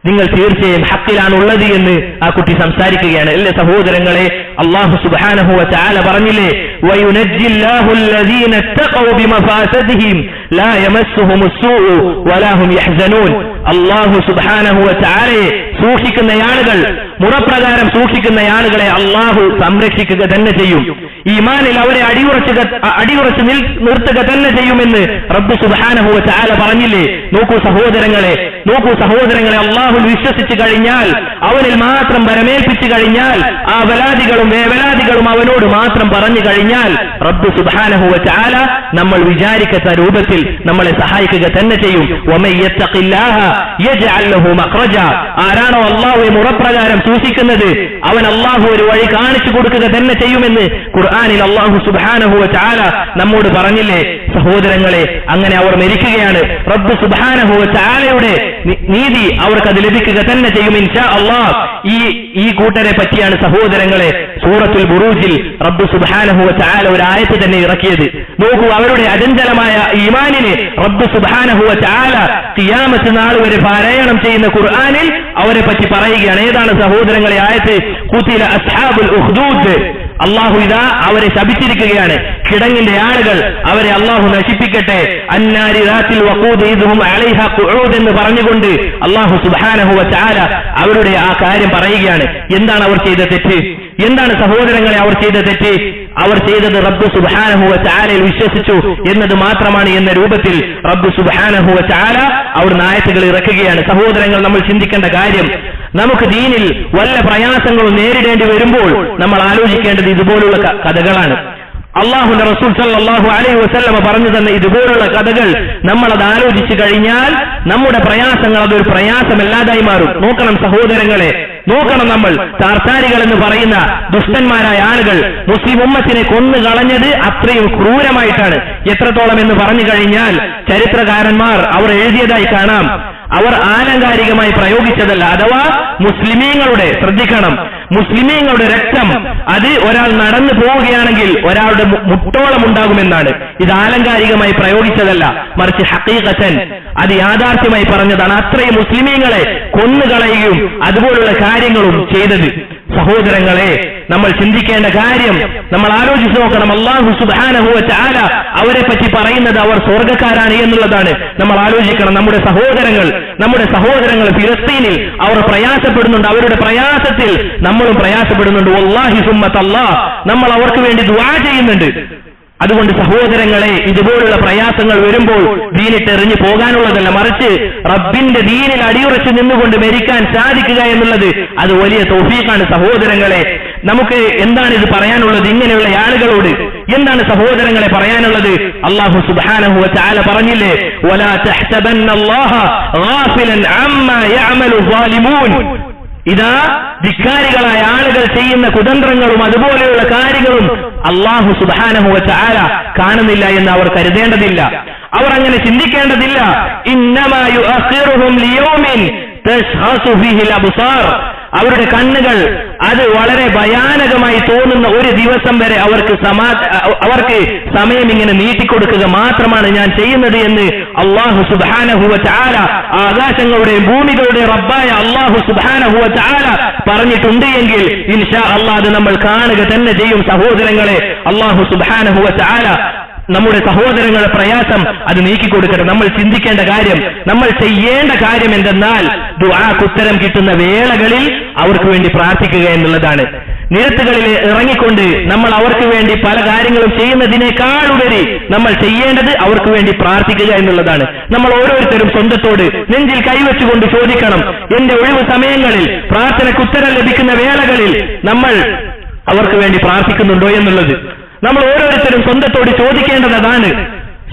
നിങ്ങൾ തീർച്ചയായും ഹക്കിലാണ് ഉള്ളത് എന്ന് ആ കുട്ടി സംസാരിക്കുകയാണ്. അല്ലേ സഹോദരങ്ങളെ, അല്ലാഹു സുബ്ഹാനഹു വ തആല പറഞ്ഞില്ലേ, വയുനജ്ജില്ലാഹു അല്ലദീന തഖൗ ബിമഫാസദിഹിം ലാ യമസ്സുഹുമുസ് സൂഉ വലാ ഹും യഹ്സനൂൻ. അല്ലാഹു സുബ്ഹാനഹു വ തആലയെ സൂക്ഷിക്കുന്ന ആളുകൾ, മുറപ്രകാരം സൂക്ഷിക്കുന്ന ആളുകളെ അല്ലാഹു സംരക്ഷിക്കുക തന്നെ ചെയ്യും. ഈമാനിൽ അവരെ അടിയുറച്ച് നിർത്തുക തന്നെ ചെയ്യുമെന്ന് റബ്ബ് സുബ്ഹാനഹു വ തആല പറഞ്ഞില്ലേ. നോക്കൂ സഹോദരങ്ങളെ, അല്ലാഹുൽ വിശ്വസിച്ചു കഴിഞ്ഞാൽ, അവനിൽ മാത്രം പരമേൽപ്പിച്ചു കഴിഞ്ഞാൽ, ആ ബലാദികളും വേവലാദികളും അവനോട് മാത്രം പറഞ്ഞു കഴിഞ്ഞാൽ റബ്ബ് സുബ്ഹാനഹു വ തആല നമ്മൾ വിചാരിക്കുന്ന രൂപത്തിൽ നമ്മളെ സഹായിക്കുക തന്നെ ചെയ്യും. വമൻ യത്തഖില്ലാഹ യജ്അൽ ലഹു മഖ്റജ, ആരാണോ അല്ലാഹുവെ മുറപ്രകാരം സൂക്ഷിക്കുന്നത് അവൻ അല്ലാഹു ഒരു വഴി കാണിച്ചു കൊടുക്കുക തന്നെ ചെയ്യുമെന്ന് ഖുർആനിൽ അല്ലാഹു സുബ്ഹാനഹു വ തആല നമ്മോട് പറഞ്ഞില്ലേ. സഹോദരങ്ങളെ, അങ്ങനെ അവർ മരിക്കുകയാണ്. റബ്ബ് സുബ്ഹാനഹു വ തആലയുടെ നീതി അവർക്കത് ലഭിക്കുക തന്നെ ചെയ്യും ഇൻഷാ അല്ലാഹ്. ഈ കൂട്ടരെ പറ്റിയാണ് സഹോദരങ്ങളെ സൂറത്തുൽ ബുറൂജിൽ റബ്ബ് സുബ്ഹാനഹു വ തആല ഒരു ആയത്ത് തന്നെ ഇറക്കിയത്. നോക്കൂ, അവരുടെ അചഞ്ചലമായ ഈമാനിനെ റബ്ബ് സുബ്ഹാനഹു വ തആല ഖിയാമത്ത് നാൾ വരെ പാരായണം ചെയ്യുന്ന ഖുർആനിൽ അവരെ പറ്റി പറയുകയാണ്. ഏതാണ് സഹോദരങ്ങളെ ആയത്ത്? ഖുതില അസ്ഹാബുൽ ഉഖ്ദൂദ്. അല്ലാഹു ഇതാ അവരെ ശപിച്ചിരിക്കുകയാണ്. കിടങ്ങിന്റെ ആളുകൾ, അവരെ അല്ലാഹു നശിപ്പിക്കട്ടെ. അന്നാരി ദാത്തിൽ വഖൂദ് ഇദ്ഹും അലൈഹാ ഖുഊദ് എന്ന് പറഞ്ഞുകൊണ്ട് അല്ലാഹു സുബ്ഹാനഹു വ തആല അവരുടെ ആ കാര്യം പറയുകയാണ്. എന്താണ് അവർ ചെയ്ത തെറ്റ്? എന്താണ് സഹോദരങ്ങളെ അവർ ചെയ്ത തെറ്റ്? അവർ ചെയ്തത് റബ്ബ് സുബ്ഹാനഹു വ തആലയിൽ വിശ്വസിച്ചു എന്നത് മാത്രമാണ് എന്ന രൂപത്തിൽ റബ്ബ് സുബ്ഹാനഹു വ തആല അവിടുന്ന് ആയത്തുകൾ ഇറക്കുകയാണ്. സഹോദരങ്ങൾ, നമ്മൾ ചിന്തിക്കേണ്ട കാര്യം, നമുക്ക് ദീനിൽ വല്ല പ്രയാസങ്ങളും നേരിടേണ്ടി വരുമ്പോൾ നമ്മൾ ആലോചിക്കേണ്ടത് ഇതുപോലുള്ള കഥകളാണ്. അല്ലാഹുവിന്റെ റസൂൽ സല്ലല്ലാഹു അലൈഹി വസല്ലമ പറഞ്ഞു തന്ന ഇതുപോലുള്ള കഥകൾ നമ്മളത് ആലോചിച്ചു കഴിഞ്ഞാൽ നമ്മുടെ പ്രയാസങ്ങൾ അതൊരു പ്രയാസമല്ലാതായി മാറും. നോക്കണം സഹോദരങ്ങളെ, നമ്മൾ താർത്താരികൾ എന്ന് പറയുന്ന ദുഷ്ടന്മാരായ ആളുകൾ മുസ്ലിം ഉമ്മത്തിനെ കൊന്നു കളഞ്ഞത് അത്രയും ക്രൂരമായിട്ടാണ്. എത്രത്തോളം എന്ന് പറഞ്ഞു കഴിഞ്ഞാൽ ചരിത്രകാരന്മാർ അവർ എഴുതിയതായി കാണാം. അവർ ആലങ്കാരികമായി പ്രയോഗിച്ചതല്ല. അഥവാ മുസ്ലിമീങ്ങളുടെ, ശ്രദ്ധിക്കണം, മുസ്ലിമീങ്ങളുടെ രക്തം അത് ഒരാൾ നടന്നു പോവുകയാണെങ്കിൽ ഒരാളുടെ മുട്ടോളം ഉണ്ടാകുമെന്നാണ്. ഇത് ആലങ്കാരികമായി പ്രയോഗിച്ചതല്ല, മറിച്ച് ഹഖീഖത്തൻ അത് യാഥാർത്ഥ്യമായി പറഞ്ഞതാണ്. അത്രയും മുസ്ലിമീങ്ങളെ കൊന്നുകളയുകയും അതുപോലുള്ള കാര്യങ്ങളും ചെയ്തത്. സഹോദരങ്ങളെ, നമ്മൾ ചിന്തിക്കേണ്ട കാര്യം, നമ്മൾ ആലോചിച്ച് നോക്കണം. അല്ലാഹു സുബ്ഹാനഹു വ തആല അവരെ പറ്റി പറയുന്നത് അവർ സ്വർഗ്ഗക്കാരാണ് എന്നുള്ളതാണ്. നമ്മൾ ആലോചിക്കണം. നമ്മുടെ സഹോദരങ്ങൾ ഫിലിസ്തീനിൽ അവർ പ്രയാസപ്പെടുന്നുണ്ട്. അവരുടെ പ്രയാസത്തിൽ നമ്മളും പ്രയാസപ്പെടുന്നുണ്ട്. വല്ലാഹി സുമ്മ തല്ലാഹ്, നമ്മൾ അവർക്ക് വേണ്ടി ദുആ ചെയ്യുന്നുണ്ട്. അതുകൊണ്ട് സഹോദരങ്ങളെ, ഇതുപോലുള്ള പ്രയാസങ്ങൾ വരുമ്പോൾ ദീനിട്ടെറിഞ്ഞു പോകാനുള്ളതല്ല, മറിച്ച് റബ്ബിന്റെ ദീനിൽ അടിയുറച്ചു നിന്നുകൊണ്ട് മരിക്കാൻ സാധിക്കുക എന്നുള്ളത് അത് വലിയ തൗഫീഖാണ്. സഹോദരങ്ങളെ, നമുക്ക് എന്താണ് ഇത് പറയാനുള്ളത്? ഇങ്ങനെയുള്ള ആളുകളോട് എന്താണ് സഹോദരങ്ങളെ പറയാനുള്ളത്? അല്ലാഹു സുബ്ഹാനഹു വ തആല പറഞ്ഞില്ലേ, വലാ തഹ്സബന്നല്ലാഹ ഗാഫിലൻ അമ്മാ യഅമലു സാലിമൂൻ. ഇതാ ധിക്കാരികളായ ആളുകൾ ചെയ്യുന്ന കുതന്ത്രങ്ങളും അതുപോലെയുള്ള കാര്യങ്ങളും അല്ലാഹു സുബ്ഹാനഹു വ തആല കാണുന്നില്ല എന്ന് അവർ കരുതേണ്ടതില്ല, അവർ അങ്ങനെ ചിന്തിക്കേണ്ടതില്ല. ഇന്നമാ യുഅഖിറുഹും ലിയൗമിൻ തശ്ഖസു ഫീഹിൽ അബ്സാർ. അവരുടെ കണ്ണുകൾ അത് വളരെ ഭയാനകമായി തോന്നുന്ന ഒരു ദിവസം വരെ അവർക്ക് സമയം ഇങ്ങനെ നീട്ടിക്കൊടുക്കുക മാത്രമാണ് ഞാൻ ചെയ്യുന്നത് എന്ന് അല്ലാഹു സുബ്ഹാനഹു വ തആല, ആകാശങ്ങളുടെയും ഭൂമികളുടെയും റബ്ബായ അല്ലാഹു സുബ്ഹാനഹു വ തആല പറഞ്ഞിട്ടുണ്ട് എങ്കിൽ ഇൻഷാ അല്ലാഹ് അത് നമ്മൾ കാണുക തന്നെ ചെയ്യും. സഹോദരങ്ങളെ, അല്ലാഹു സുബ്ഹാനഹു വ തആല നമ്മുടെ സഹോദരങ്ങളുടെ പ്രയാസം അത് നീക്കിക്കൊടുക്കട്ടെ. നമ്മൾ ചിന്തിക്കേണ്ട കാര്യം, നമ്മൾ ചെയ്യേണ്ട കാര്യം എന്തെന്നാൽ ദുആക്ക് ഉത്തരം കിട്ടുന്ന വേളകളിൽ അവർക്ക് വേണ്ടി പ്രാർത്ഥിക്കുക എന്നുള്ളതാണ്. നിരത്തുകളിൽ ഇറങ്ങിക്കൊണ്ട് നമ്മൾ അവർക്ക് വേണ്ടി പല കാര്യങ്ങളും ചെയ്യുന്നതിനേക്കാളുപരി നമ്മൾ ചെയ്യേണ്ടത് അവർക്ക് വേണ്ടി പ്രാർത്ഥിക്കുക എന്നുള്ളതാണ്. നമ്മൾ ഓരോരുത്തരും സ്വന്തത്തോട് നെഞ്ചിൽ കൈവച്ചുകൊണ്ട് ചോദിക്കണം, എന്റെ ഒഴിവ് സമയങ്ങളിൽ പ്രാർത്ഥനയ്ക്ക് ഉത്തരം ലഭിക്കുന്ന വേളകളിൽ നമ്മൾ അവർക്ക് വേണ്ടി പ്രാർത്ഥിക്കുന്നുണ്ടോ എന്നുള്ളത് നമ്മൾ ഓരോരുത്തരും സ്വന്തത്തോട് ചോദിക്കേണ്ടതാണ്.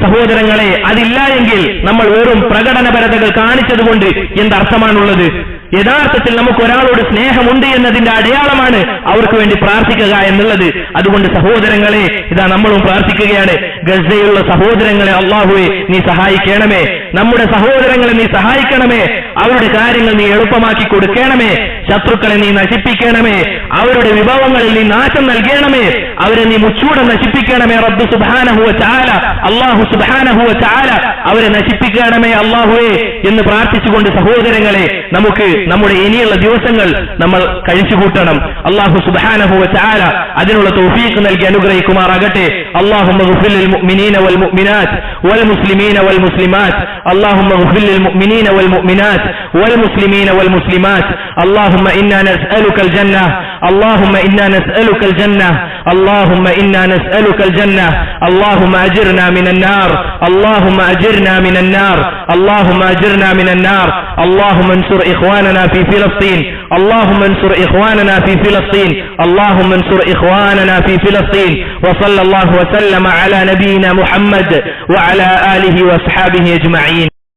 സഹോദരങ്ങളെ, അതില്ല എങ്കിൽ നമ്മൾ വെറും പ്രകടനപരതകൾ കാണിച്ചതുകൊണ്ട് എന്തർത്ഥമാണുള്ളത്? യഥാർത്ഥത്തിൽ നമുക്ക് ഒരാളോട് സ്നേഹമുണ്ട് എന്നതിന്റെ അടയാളമാണ് അവർക്ക് വേണ്ടി പ്രാർത്ഥിക്കുക എന്നുള്ളത്. അതുകൊണ്ട് സഹോദരങ്ങളെ, ഇതാ നമ്മളും പ്രാർത്ഥിക്കുകയാണ്. ഗസയിലുള്ള സഹോദരങ്ങളെ അല്ലാഹുവേ നീ സഹായിക്കണമേ, നമ്മുടെ സഹോദരങ്ങളെ നീ സഹായിക്കണമേ, അവരുടെ കാര്യങ്ങൾ നീ എളുപ്പമാക്കി കൊടുക്കണമേ, ശത്രുക്കളെ നീ നശിപ്പിക്കണമേ, അവരുടെ വിഭവങ്ങളിൽ നീ നാശം നൽകണമേ, അവരെ നീ മുച്ചൂടെ നശിപ്പിക്കണമേ റബ്ബ് സുബ്ഹാനഹു വ തആല. അല്ലാഹു സുബ്ഹാനഹു വ തആല അവരെ നശിപ്പിക്കണമേ അല്ലാഹുവേ എന്ന് പ്രാർത്ഥിച്ചുകൊണ്ട് സഹോദരങ്ങളെ, നമുക്ക് നമ്മുടെ ഇനിയുള്ള ദിവസങ്ങൾ നമ്മൾ കഴിച്ചുകൂട്ടണം. അല്ലാഹു സുബ്ഹാനഹു വ തആല അതിനുള്ള തൗഫീഖ് നൽകി അനുഗ്രഹിക്കുമാറാകട്ടെ. അല്ലാഹുമ്മ ഗ്ഫിർ ലിൽ മുഅ്മിനീന വൽ മുഅ്മിനാത്ത് വൽ മുസ്ലിമീന വൽ മുസ്ലിമാത്ത്. അല്ലാഹുമ്മ ഗ്ഫിർ ലിൽ മുഅ്മിനീന വൽ മുഅ്മിനാത്ത് വൽ മുസ്ലിമീന വൽ മുസ്ലിമാത്ത്. അല്ലാഹുമ്മ ഇന്നാ നസ്അലുകൽ ജന്ന. അല്ലാഹുമ്മ ഇന്നാ നസ്അലുകൽ ജന്ന. اللهم إنا نسألك الجنة. اللهم أجرنا من النار. اللهم أجرنا من النار. اللهم أجرنا من النار. اللهم انصر إخواننا في فلسطين. اللهم انصر إخواننا في فلسطين. اللهم انصر إخواننا في فلسطين. وصلى الله وسلم على نبينا محمد وعلى آله وأصحابه أجمعين.